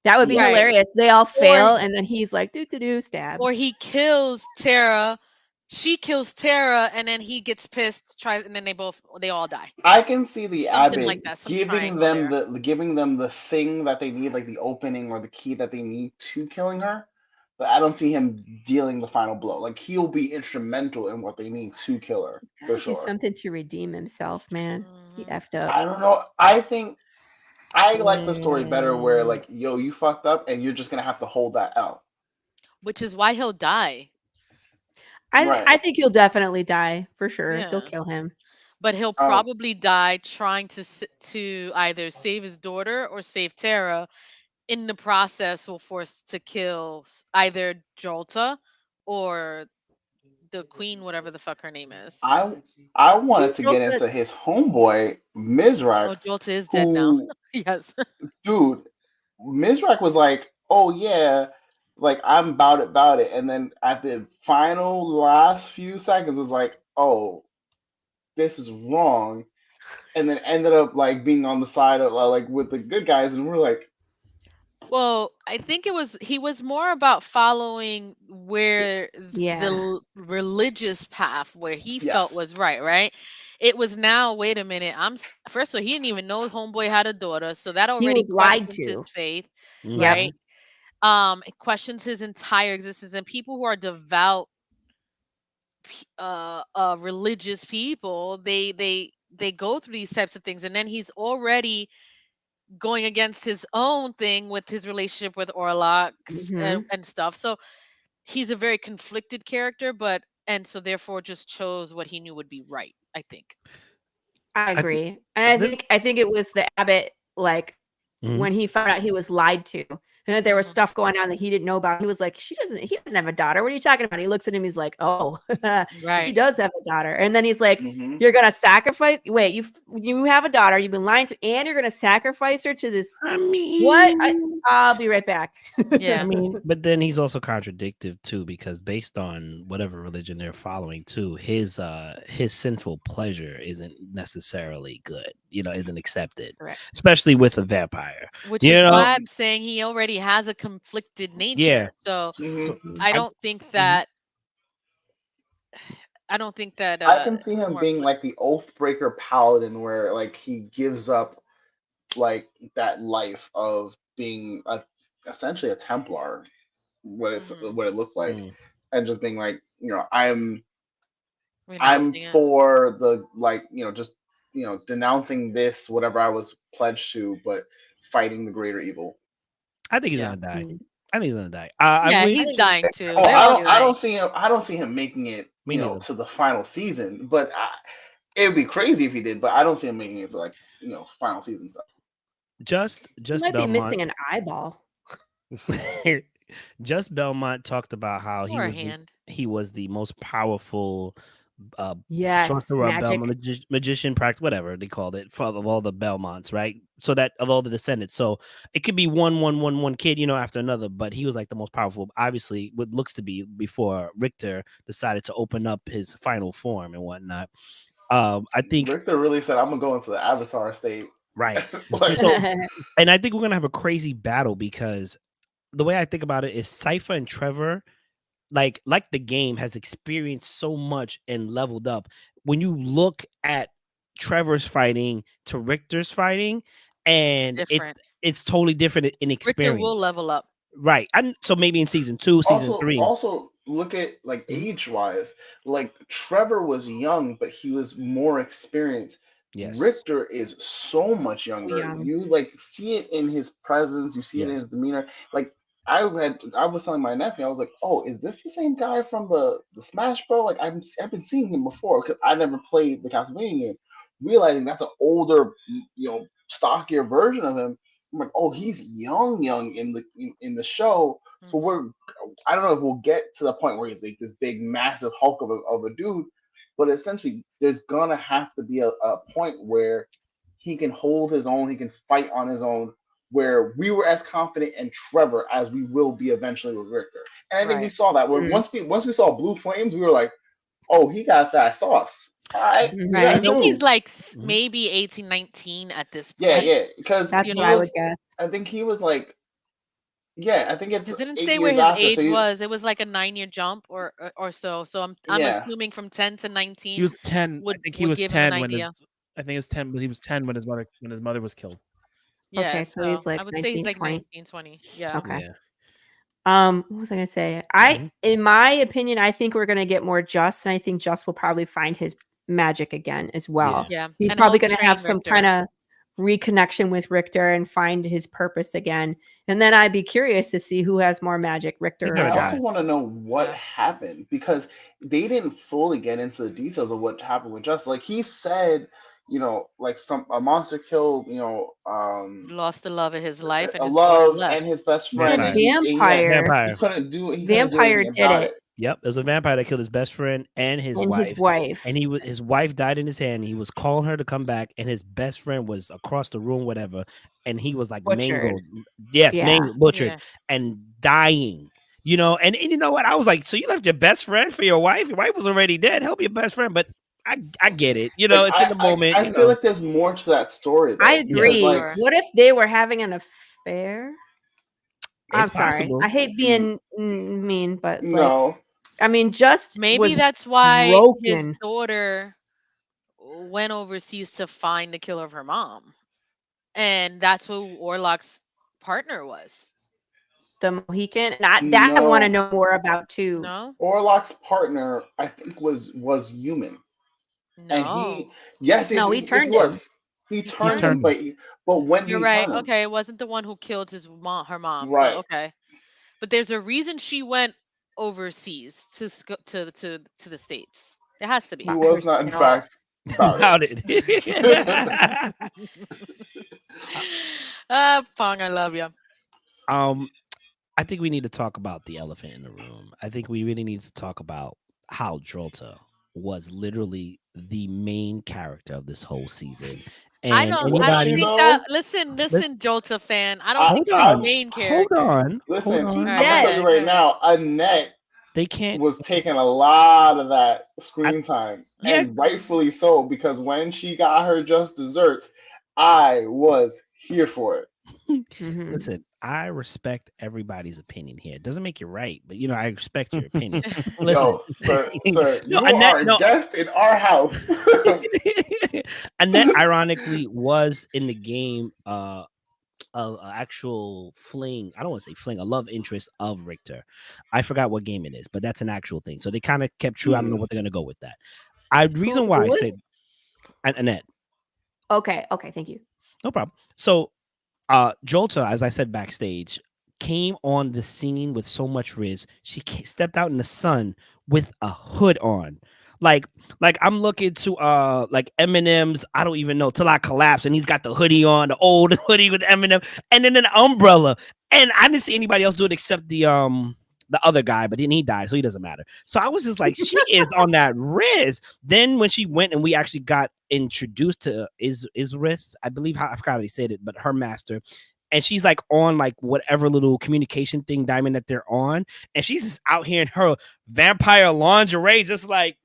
That would be hilarious. They all fail, and then he's like, do stab. Or he kills Tara. She kills Tara, and then he gets pissed. And then they all die. I can see the Abbot like that, giving them the thing that they need, like the opening or the key that they need to killing her. But I don't see him dealing the final blow. Like he'll be instrumental in what they need to kill her. For sure. Do something to redeem himself, man. He effed up. I don't know. I think I like the story better where like, yo, you fucked up and you're just gonna have to hold that out. Which is why he'll die. I think he'll definitely die for sure. Yeah. They'll kill him. but he'll probably die trying to either save his daughter or save Tara. In the process, will force to kill either Jolta or the queen, whatever the fuck her name is. I wanted to get into his homeboy Mizrak. Oh, Jolta is dead now. Yes. Dude, Mizrak was like, "Oh yeah, like I'm about it," and then at the final last few seconds was like, "Oh, this is wrong," and then ended up like being on the side of like with the good guys, and we're like, well, I think he was more about following where the religious path where he felt was right. It was now, wait a minute, first of all, he didn't even know homeboy had a daughter, so that already questions his faith, right? It questions his entire existence, and people who are devout religious people, they go through these types of things, and then he's already going against his own thing with his relationship with Orlok and stuff. So he's a very conflicted character, and so therefore just chose what he knew would be right, I think. I agree. And I think it was the Abbott, like when he found out he was lied to and that there was stuff going on that he didn't know about. He was like, he doesn't have a daughter. What are you talking about? He looks at him, he's like, oh, he does have a daughter. And then he's like, you're gonna sacrifice, wait, you have a daughter, you've been lying to, and you're gonna sacrifice her to this. I mean, what? I'll be right back. Yeah. I mean, but then he's also contradictive too, because based on whatever religion they're following too, his sinful pleasure isn't necessarily good, isn't accepted. Correct. Especially with a vampire. Which is why I'm saying he already has a conflicted nature. Yeah. So I don't think that I can see him being like the Oathbreaker paladin, where like he gives up like that life of being essentially a Templar, what it looked like, and just being like, I'm for the just denouncing this whatever I was pledged to, but fighting the greater evil. I think he's gonna die. I think he's gonna die. He's dying too. Oh, I don't see him making it, to the final season. But it would be crazy if he did. But I don't see him making it to like final season stuff. Just he might be missing an eyeball. Just Belmont talked about how he was the most powerful sorcerer, Belmont, magician, practice, whatever they called it, of all the Belmonts, right? So that of all the descendants, so it could be one kid, after another, but he was like the most powerful. Obviously, what looks to be before Richter decided to open up his final form and whatnot. I think Richter really said, "I'm gonna go into the Avatar state." Right. And I think we're gonna have a crazy battle because the way I think about it is Cypher and Trevor, like the game, has experienced so much and leveled up. When you look at Trevor's fighting to Richter's fighting, and it's totally different in experience. Richter will level up, right? And so maybe in season 2, season 3. Also, look at like age-wise. Like Trevor was young, but he was more experienced. Yes. Richter is so much younger. You like see it in his presence. You see it in his demeanor. Like I was telling my nephew, I was like, "Oh, is this the same guy from the Smash Bro? Like I've been seeing him before because I never played the Castlevania game." Realizing that's an older, stockier version of him. I'm like, "Oh, he's young in the show." So I don't know if we'll get to the point where he's like this big, massive Hulk of a dude, but essentially, there's gonna have to be a point where he can hold his own, he can fight on his own, where we were as confident in Trevor as we will be eventually with Richter. And I think we saw that when once we saw Blue Flames, we were like, "Oh, he got that sauce." All right. I think he's like maybe 18, 19 at this point. Yeah, because that's what I would guess. I think he was like, I think it's. It didn't say where his age was. It was like a 9-year jump or so. So I'm assuming from 10 to 19. He was 10. I think he was 10 when he was 10 when his mother was killed. Yeah, okay, so he's like I would 19, say he's like 20. 19, 20. Yeah. Okay. Yeah. What was I gonna say? In my opinion, I think we're gonna get more Just, and I think Just will probably find his magic again as well. Yeah. He's probably gonna have some kind of reconnection with Richter and find his purpose again. And then I'd be curious to see who has more magic, Richter or I Just. also want to know what happened, because they didn't fully get into the details of what happened with Just. Like he said, you know, like a monster killed, you know, lost the love of his life, and a his daughter love left. and his best It's a friend. And he vampire. couldn't do it. Vampire did it. Yep, there's a vampire that killed his best friend and his wife. And his wife died in his hand. He was calling her to come back, and his best friend was across the room, whatever. And he was like mangled. Yes, mangled, butchered, and dying. You know, and you know what? I was like, so you left your best friend for your wife? Your wife was already dead. Help your best friend, but I get it. You know, like, it's in the moment. I feel like there's more to that story. Though, I agree. Like, what if they were having an affair? I'm sorry. Possible. I hate being mean, but it's no. like, I mean, Just maybe that's why his daughter went overseas to find the killer of her mom, and that's who Orlok's partner was. The Mohican. That I want to know more about too. No, Orlok's partner, I think, was human. No. And he, yes, no, he turned him. him. He turned him, but when you're he right. turned him, Okay, it wasn't the one who killed her mom. Right. But okay, but there's a reason she went overseas to the States. There has to be. He was not, in fact, about it. Pong, I love you. I think we need to talk about the elephant in the room. I think we really need to talk about how Drolta was literally the main character of this whole season. And I don't think that. Listen, Jolta fan. I don't think she's the main character. Hold on. Listen, I'm gonna tell you right now, Annette. They can't was taking a lot of that screen time, and rightfully so, because when she got her just desserts, I was here for it. Listen, I respect everybody's opinion here. It doesn't make you right, but you know, I respect your opinion. Listen, sir, you are a guest in our house. Annette, ironically, was in the game actual fling. I don't want to say fling, a love interest of Richter. I forgot what game it is, but that's an actual thing. So they kind of kept true. I don't know what they're gonna go with that. Reason why I said Annette. Okay, thank you. No problem. So Jolta, as I said backstage, came on the scene with so much riz. She stepped out in the sun with a hood on. Like I'm looking to like Eminem's I don't even know Till I Collapse, and he's got the hoodie on, the old hoodie with Eminem, and then an umbrella. And I didn't see anybody else do it except the other guy, but then he died, so he doesn't matter. So I was just like, she is on that riz. Then when she went and we actually got introduced to Isrith, I believe, I forgot how they said it, but her master. And she's like on like whatever little communication thing diamond that they're on. And she's just out here in her vampire lingerie, just like,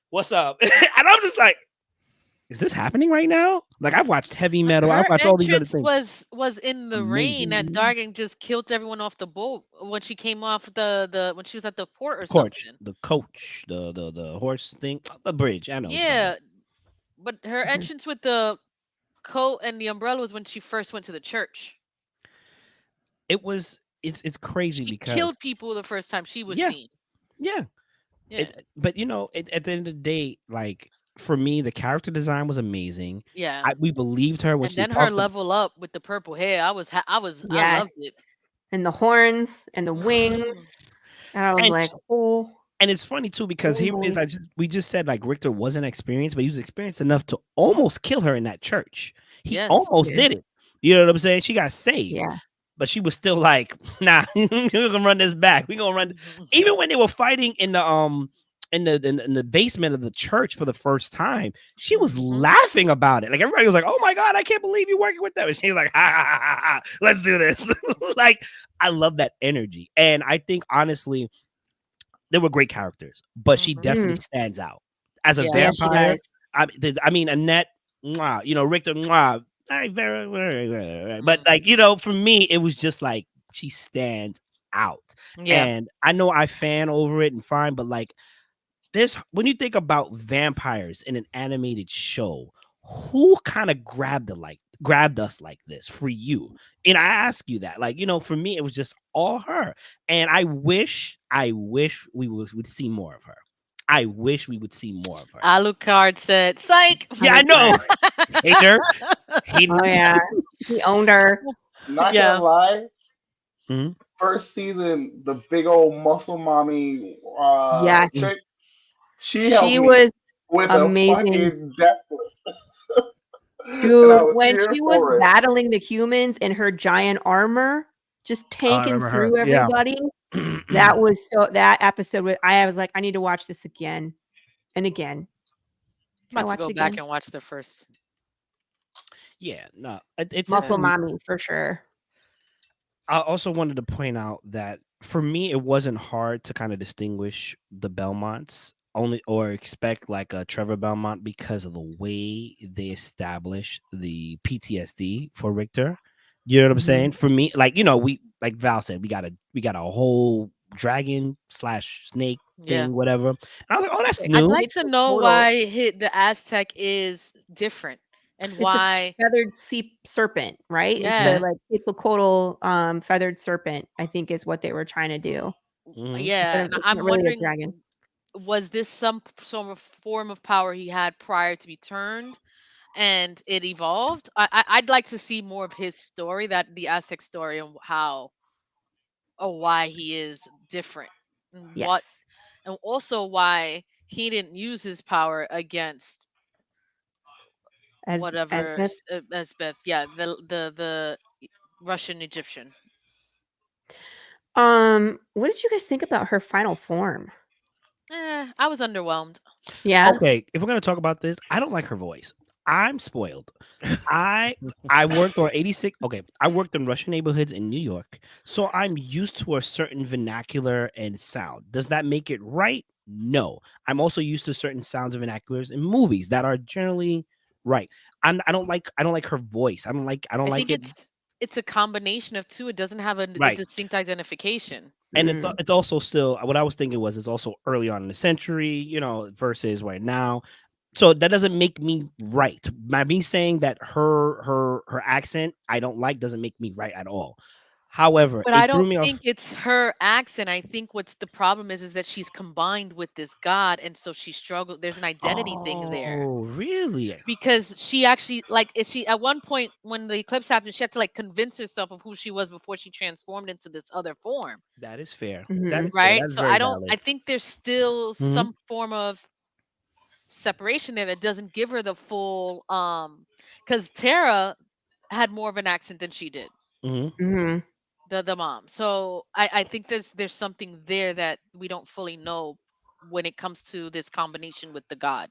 what's up? And I'm just like, is this happening right now? Like, I've watched heavy metal. I've watched all these other things. Was in the rain at dark and just killed everyone off the boat when she came off the when she was at the port or something. The coach, the horse thing, the bridge. I know. Yeah, but her entrance with the coat and the umbrella was when she first went to the church. It's crazy because she killed people the first time she was seen. Yeah. But you know, at the end of the day, like, for me, the character design was amazing. Yeah, we believed her when and then her level up with the purple hair. I loved it. And the horns and the wings. And I was like, oh. And it's funny too because we just said like Richter wasn't experienced, but he was experienced enough to almost kill her in that church. He almost did it. You know what I'm saying? She got saved. Yeah. But she was still like, nah, we're gonna run this back. We're gonna run. Even when they were fighting in the basement of the church for the first time, she was laughing about it. Like, everybody was like, oh my God, I can't believe you're working with them. And she's like, ha, ha, ha, ha, ha, let's do this. Like, I love that energy. And I think honestly, they were great characters, but she definitely stands out as a vampire. I mean, Annette, mwah, you know, Richter, mwah, very, very, very, very, but like, you know, for me, it was just like, she stands out. And I know I fan over it and fine, but like, when you think about vampires in an animated show, who kind of grabbed us like this for you? And I ask you that, like, you know, for me, it was just all her. And I wish we would see more of her. I wish we would see more of her. Alucard said, "Psych." Yeah, I know. Hater. Oh yeah, he owned her. Not Yeah. gonna lie. Mhm. First season, the big old muscle mommy Yes. chick, she helped She me was with amazing. a fucking death flip. And I Dude, was when here she was for it. battling the humans in her giant armor, just tanking remember through her. Yeah. everybody. That was that episode. I was like, I need to watch this again and again. I'm about to watch go it back again? and watch the first. Yeah, no, it's Muscle mommy for sure. I also wanted to point out that for me, it wasn't hard to kind of distinguish the Belmonts only or expect like a Trevor Belmont because of the way they establish the PTSD for Richter. You know what I'm saying? For me, like, we like Val said, we got a whole dragon / snake thing, Yeah. whatever. And I was like, oh, that's I'd new. like to know why the Aztec is different and It's why. a feathered sea serpent, right? Yeah. It's a like Quetzalcoatl feathered serpent, I think is what they were trying to do. Yeah, and It's I'm not really a wondering, dragon. was this some sort of form of power he had prior to be turned, and it evolved? I'd like to see more of his story, that the Aztec story, and how or why he is different, and what, Yes. and also why he didn't use his power against whatever Asbeth. Yeah, the Russian Egyptian. What did you guys think about her final form? I was underwhelmed. Yeah. Okay, if we're gonna talk about this, I don't like her voice. I'm spoiled. I worked on 86. Okay, I worked in Russian neighborhoods in New York, so I'm used to a certain vernacular and sound. Does that make it right? No. I'm also used to certain sounds and vernaculars in movies that are generally right. I don't like her voice. I don't like think it. it's a combination of two. It doesn't have a Right. distinct identification. And it's also still what I was thinking was it's also early on in the century, versus right now. So that doesn't make me right. By me saying that her accent I don't like doesn't make me right at all. However, But it I threw don't me off. think it's her accent. I think what's the problem is that she's combined with this god, and so she struggled. There's an identity thing there. Oh, really? Because she actually, like, is she at one point when the eclipse happened, she had to like convince herself of who she was before she transformed into this other form. That is fair. Mhm. That is fair. Right? That's So very I valid. think there's still Mhm. some form of separation there that doesn't give her the full because Tara had more of an accent than she did. Mhm. The mom. So I think there's something there that we don't fully know when it comes to this combination with the god.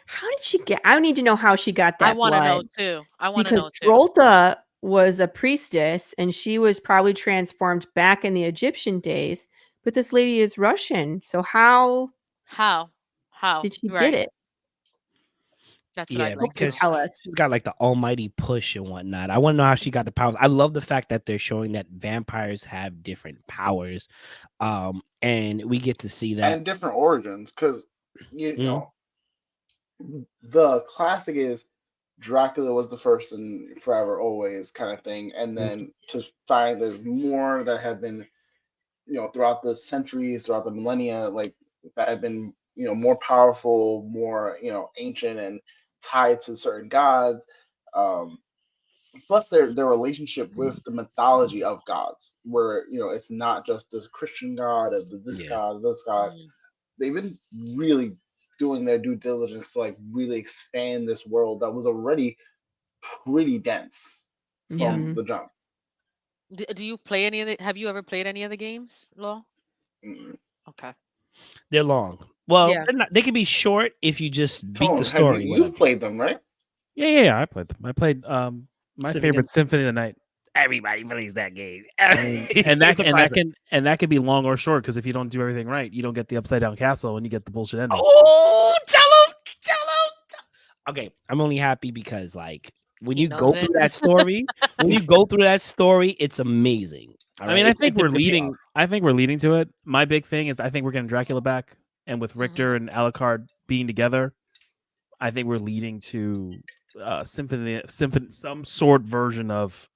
How did she get? I need to know how she got that I want to know blood. too. I want to Because know too. Drolta was a priestess and she was probably transformed back in the Egyptian days, but this lady is Russian. So how How did she right. get it? That's what Yeah, I'd like to because know. Tell us. she's got like the almighty push and whatnot. I want to know how she got the powers. I love the fact that they're showing that vampires have different powers, and we get to see that and different origins, because you Mhm. know the classic is Dracula was the first and forever always kind of thing, and then to find there's more that have been throughout the centuries, throughout the millennia, like that have been more powerful, more ancient and tied to certain gods. Um, Plus their relationship with the mythology of gods, where it's not just this Christian god of this Yeah. god, this god. They've been really doing their due diligence to like really expand this world that was already pretty dense from the jump. Do you play any of the? Have you ever played any of the games, Law? Mm. Okay. they're long. Well, Yeah. they can be short if you just beat Tone, the have story. you've played them, right? Yeah. I played them. I played my Symphony favorite of- Symphony of the Night. Everybody plays that game. and that It's a and classic. that can be long or short, because if you don't do everything right, you don't get the upside down castle and you get the bullshit ending. Oh, tell him. Okay, I'm only happy because like when He you go knows through it. that story, it's amazing. All I mean, right? I think It's a we're good leading. payoff. I think we're leading to it. My big thing is I think we're getting Dracula back, and with Richter and Alucard being together, I think we're leading to symphony, some sort version of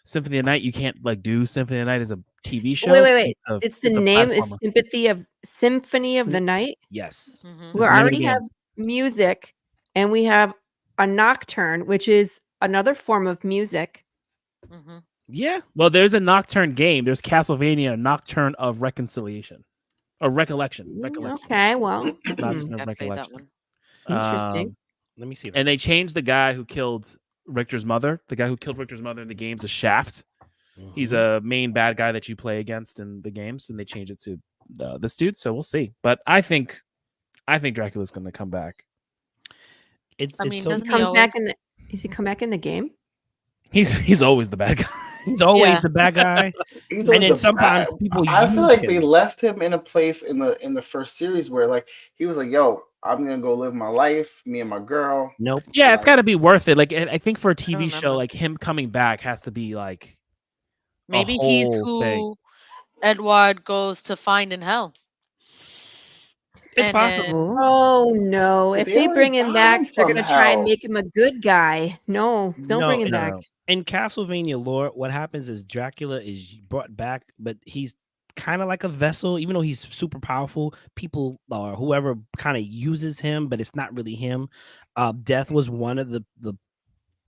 Symphony of the Night. You can't like do Symphony of the Night as a TV show. Wait. It's the name is platformer. Symphony of the Night. Yes. We already have music, and we have a Nocturne, which is another form of music. Yeah. Well, there's a Nocturne game. There's Castlevania Nocturne of Reconciliation. Or Recollection. Okay, well. Nocturne of Recollection. Interesting. Let me see that. And they changed the guy who killed Richter's mother. The guy who killed Richter's mother in the games is Shaft. He's a main bad guy that you play against in the games, and they changed it to this dude. So we'll see. But I think Dracula's going to come back. He comes back in the. Does he come back in the game? He's always the bad guy. He's always the bad guy. And then sometimes people. I feel like they left him in a place in the first series where like he was like, "Yo, I'm gonna go live my life, me and my girl." Nope. Yeah, it's got to be worth it. Like I think for a TV show, like him coming back has to be like. Maybe he's who Edward goes to find in hell. It's possible. Oh no! If they bring him back, they're gonna try and make him a good guy. No, don't bring him back. In Castlevania lore, what happens is Dracula is brought back, but he's kind of like a vessel. Even though he's super powerful, people or whoever kind of uses him, but it's not really him. Death was one of the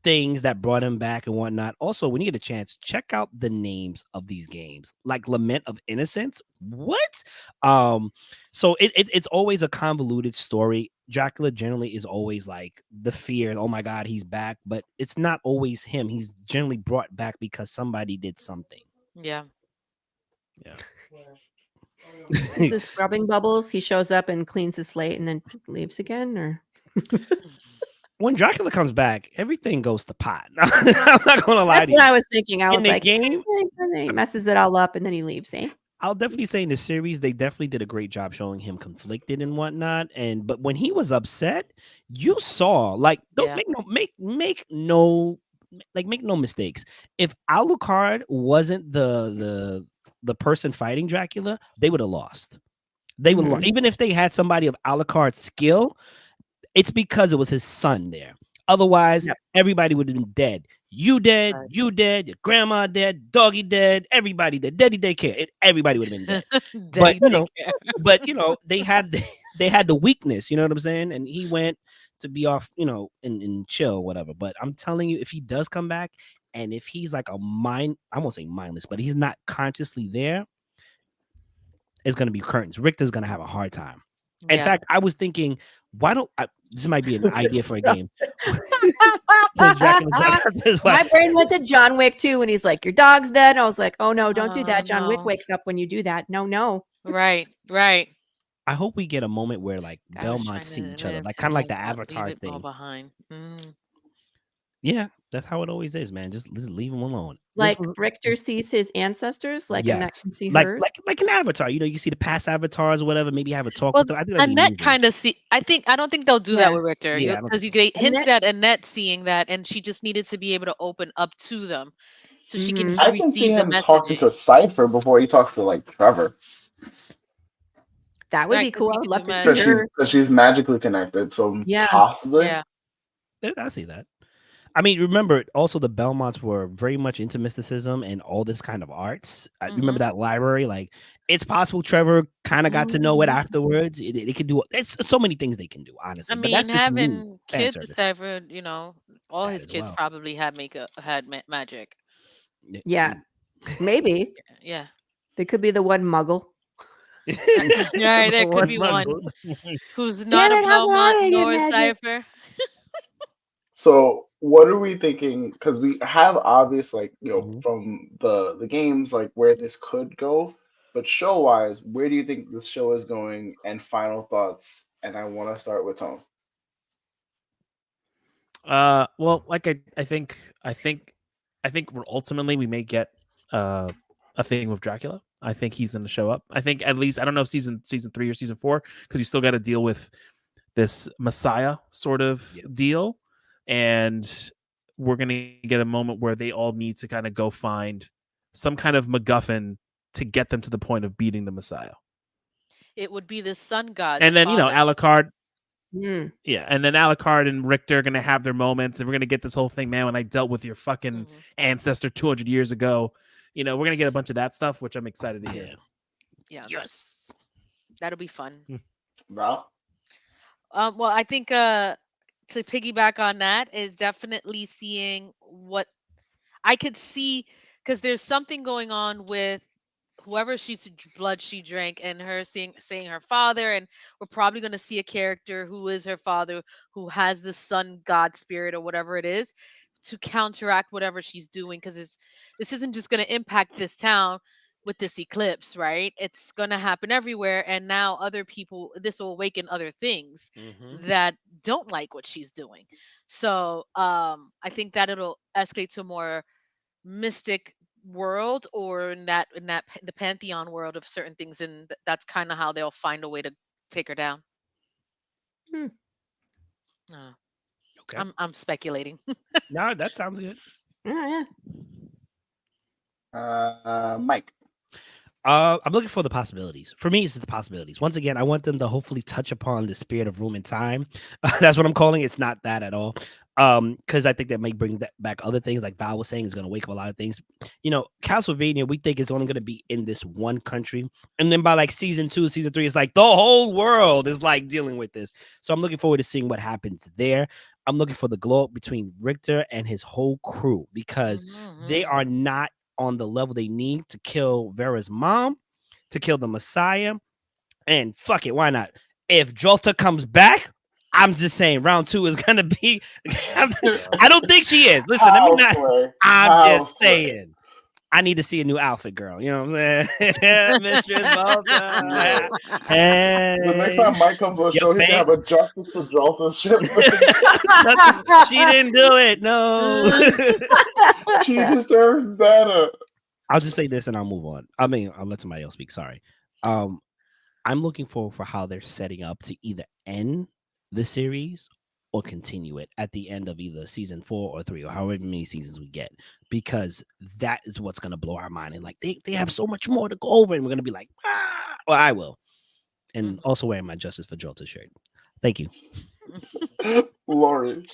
things that brought him back and whatnot. Also, when you get a chance, check out the names of these games, like Lament of Innocence. What? So it's always a convoluted story. Dracula generally is always like the fear, oh my god, he's back, but it's not always him. He's generally brought back because somebody did something. Yeah. The scrubbing bubbles, he shows up and cleans his slate and then leaves again, or when Dracula comes back, everything goes to pot. I'm not gonna lie. That's what I was thinking. I was like, game, he messes it all up and then he leaves, eh? I'll definitely say in the series, they definitely did a great job showing him conflicted and whatnot. But when he was upset, you saw like make no mistakes. If Alucard wasn't the person fighting Dracula, they would have lost. They would even if they had somebody of Alucard's skill. It's because it was his son there. Otherwise, everybody would have been dead. You dead, you dead, your grandma dead, doggy dead, everybody dead, daddy daycare. Everybody would have been dead. but they had the weakness. You know what I'm saying? And he went to be off, and chill, whatever. But I'm telling you, if he does come back, and if he's like I won't say mindless, but he's not consciously there, it's gonna be curtains. Richter's gonna have a hard time. In fact, I was thinking, this might be an idea for a game. My brain went to John Wick too when he's like, your dog's dead. I was like, oh no, don't do that. John Wick wakes up when you do that. No. Right. I hope we get a moment where like Belmont see each other, like kind of like the Avatar thing. All behind. Yeah, that's how it always is, man. Just leave him alone. Like Richter sees his ancestors, like Annette can see hers. Like an Avatar. You see the past avatars or whatever. Maybe have a talk with them. I think Annette kind of see. I don't think they'll do that with Richter because you get hinted at Annette seeing that, and she just needed to be able to open up to them, so she can receive the message. I can see him talking to Cypher before he talks to like Trevor. That would be cool. I would love to see her because she's magically connected. So possibly, I see that. I mean, remember, also the Belmonts were very much into mysticism and all this kind of arts. I remember that library. Like, it's possible Trevor kind of got to know it afterwards. They could do it's so many things they can do, honestly. I mean, but that's having kids, Cypher, all his kids probably had magic. Yeah, maybe. Yeah, they could be the one Muggle. Yeah, there could be one who's not a Belmont nor Cypher. So what are we thinking? Because we have obvious, from the games, like where this could go. But show-wise, where do you think this show is going? And final thoughts. And I want to start with Tone. Well, like I think ultimately we may get a thing with Dracula. I think he's going to show up. I think at least I don't know if season 3 or season 4 because you still got to deal with this Messiah sort of deal. And we're going to get a moment where they all need to kind of go find some kind of MacGuffin to get them to the point of beating the Messiah. It would be the sun god. And then, Alucard. Yeah. And then Alucard and Richter are going to have their moments. And we're going to get this whole thing, man, when I dealt with your fucking ancestor 200 years ago, we're gonna get a bunch of that stuff, which I'm excited to hear. Yeah. Yes. That'll be fun. Bro. Well, I think to piggyback on that is definitely seeing what I could see, because there's something going on with whoever blood she drank, and her saying her father, and we're probably going to see a character who is her father, who has the sun god spirit or whatever it is, to counteract whatever she's doing, because this isn't just going to impact this town with this eclipse, right? It's going to happen everywhere, and now other people, this will awaken other things that don't like what she's doing. So I think that it'll escalate to a more mystic world, or in that the pantheon world of certain things, and that's kind of how they'll find a way to take her down. Okay. I'm speculating. No, that sounds good. Yeah. Mike. I'm looking for the possibilities. For me, it's the possibilities. Once again, I want them to hopefully touch upon the spirit of room and time. That's what I'm calling it. It's not that at all. Because I think that may bring back other things, like Val was saying, is going to wake up a lot of things. Castlevania, we think it's only going to be in this one country, and then by like season 2, season 3, it's like the whole world is like dealing with this. So I'm looking forward to seeing what happens there. I'm looking for the glow up between Richter and his whole crew, because they are not on the level they need to kill Vera's mom, to kill the Messiah, and fuck it, why not? If Jolta comes back, I'm just saying round 2 is gonna be. I don't think she is. Listen, let me not. I'm just saying. I need to see a new outfit, girl. You know what I'm saying? Mistress Volta. Hey. The next time Mike comes on the show, he can have a Justice for Jolta ship. She didn't do it. No. She deserves better. I'll just say this and I'll move on. I mean, I'll let somebody else speak. Sorry. I'm looking forward for how they're setting up to either end the series or continue it at the end of either season 4 or 3, or however many seasons we get, because that is what's going to blow our mind. And like they have so much more to go over, and we're going to be like, well, I will. And also wearing my Justice for Jolta shirt. Thank you. Laurie.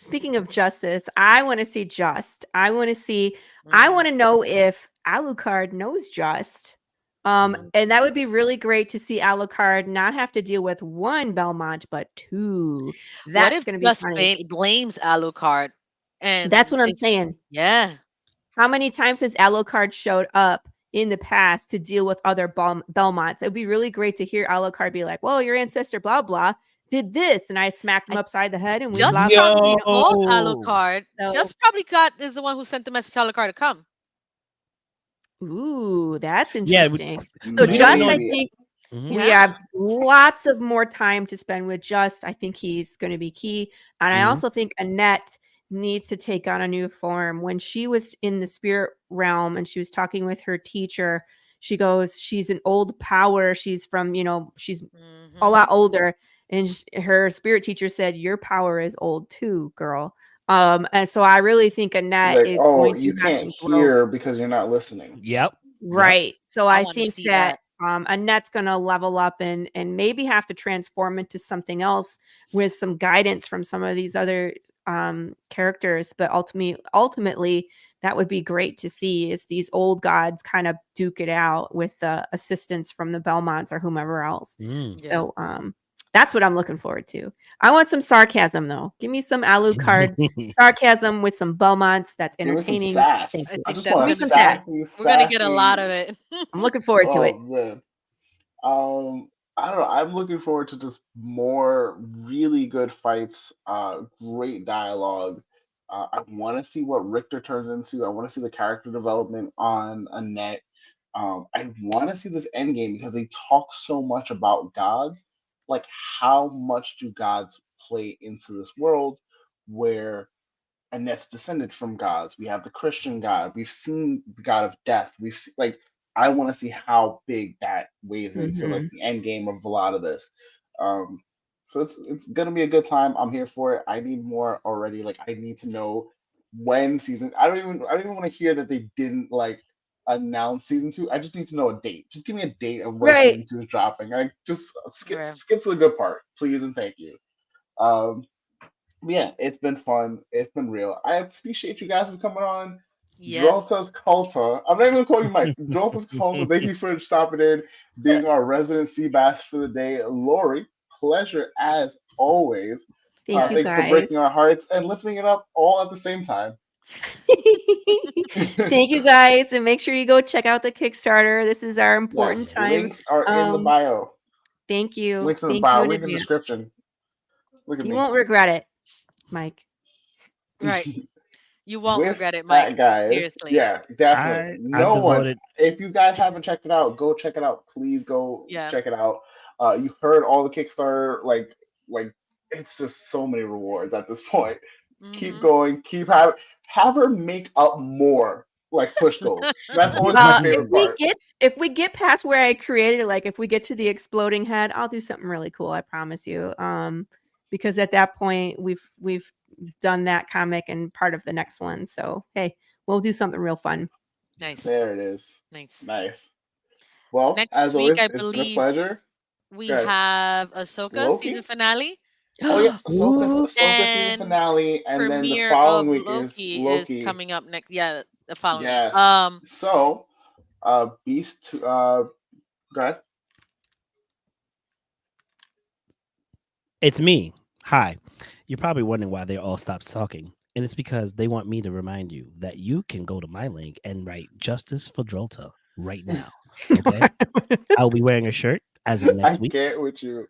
Speaking of justice, I want to see Just. I want to know if Alucard knows Just. And that would be really great to see Alucard not have to deal with 1 Belmont, but 2. That's going to be funny. Blames Alucard, and that's what I'm saying. Yeah. How many times has Alucard showed up in the past to deal with other Belmonts? It'd be really great to hear Alucard be like, well, your ancestor, blah, blah, did this, and I smacked him upside the head, and we Just blah, probably blah. called Alucard. So, Just probably is the one who sent the message to Alucard to come. Ooh, that's interesting. Yeah, so Just, I think we have lots of more time to spend with Just. I think he's going to be key. And I also think Annette needs to take on a new form. When she was in the spirit realm and she was talking with her teacher, she goes, she's an old power. She's from, she's a lot older. And her spirit teacher said, your power is old too, girl. And so I really think Annette is going to you can't hear because you're not listening. Yep. Right. So I think that Annette's going to level up and maybe have to transform into something else with some guidance from some of these other characters. But ultimately, that would be great to see, is these old gods kind of duke it out with the assistance from the Belmonts or whomever else. So that's what I'm looking forward to. I want some sarcasm, though. Give me some Alucard sarcasm with some Belmonts. That's entertaining. I think that's we're going to get a lot of it. I'm looking forward to it. Man. I don't know. I'm looking forward to just more really good fights, great dialogue. I want to see what Richter turns into. I want to see the character development on Annette. I want to see this end game, because they talk so much about gods. Like, how much do gods play into this world where Annette's descended from gods? We have the Christian God. We've seen the god of death. We've seen, I want to see how big that weighs into the end game of a lot of this. So it's gonna be a good time. I'm here for it. I need more already. I need to know when season. I don't even want to hear that they didn't announce season 2. I just need to know a date. Just give me a date of where season 2 is dropping. I just skip to the good part, please and thank you. Yeah, it's been fun. It's been real. I appreciate you guys for coming on. Yes. Drolta's Culta. I'm not even calling you Mike. Drolta's Culta. Thank you for stopping in, being our resident Seabass for the day. Laurie, pleasure as always. Thank you Thank you for breaking guys. our hearts and lifting it up all at the same time. Thank you guys, and make sure you go check out the Kickstarter. This is our important Yes, time. links are in the bio. Thank you. Links in the Thank bio. you in Link in the advance. description. Look at You me. won't regret it, Mike. Right. You won't With regret it, that, Mike. guys. Seriously. Yeah, definitely. I've No one. devoted. If you guys haven't checked it out, go check it out. Please go Yeah. check it out. You heard all the Kickstarter, like it's just so many rewards at this point. Keep going. Keep have her make up more like push goals. That's always my favorite part. If we get past where I created, like if we get to the exploding head, I'll do something really cool. I promise you. Because at that point we've done that comic and part of the next one. So hey, we'll do something real fun. Nice. There it is. Nice. Well, Next as week, always, I it's been a believe pleasure. we have Ahsoka Loki? season finale. Oh yes, Ahsoka season And finale, and then the premiere following of week Loki is Loki. coming up next. Yeah, the following Yes. week. So, Beast. Go ahead. It's me. Hi. You're probably wondering why they all stopped talking. And it's because they want me to remind you that you can go to my link and write Justice for Drolta right now. Okay? I'll be wearing a shirt as of next week. I get with you.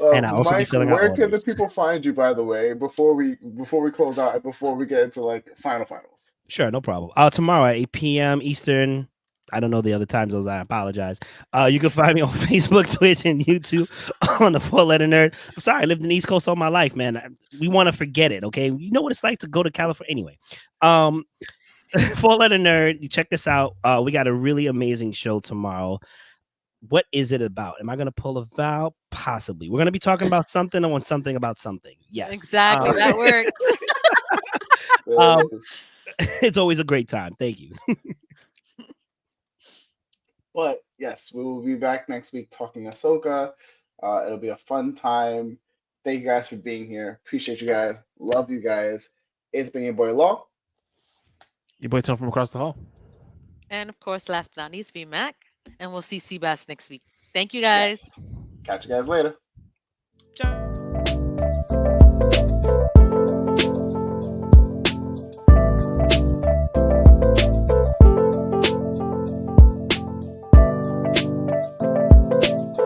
And I'll also be Mike, filling out where can the orders. people find you, by the way, before we close out and before we get into like finals? Sure, no problem. Tomorrow at 8 p.m. Eastern. I don't know the other time zones. I apologize. You can find me on Facebook, Twitch, and YouTube on the 4-Letter Nerd. I'm sorry, I lived in the East Coast all my life, man. We want to forget it, okay? You know what it's like to go to California. Anyway, 4-Letter Nerd, you check this out. We got a really amazing show tomorrow. What is it about? Am I going to pull a Val? Possibly. We're going to be talking about something. I want something about something. Yes. Exactly. That works. It's always a great time. Thank you. But yes, we will be back next week talking Ahsoka. It'll be a fun time. Thank you guys for being here. Appreciate you guys. Love you guys. It's been your boy Law. Your boy Tom from across the hall. And of course, last but not least, Vmac. And we'll see Seabass next week. Thank you guys. Yes. Catch you guys later. Ciao.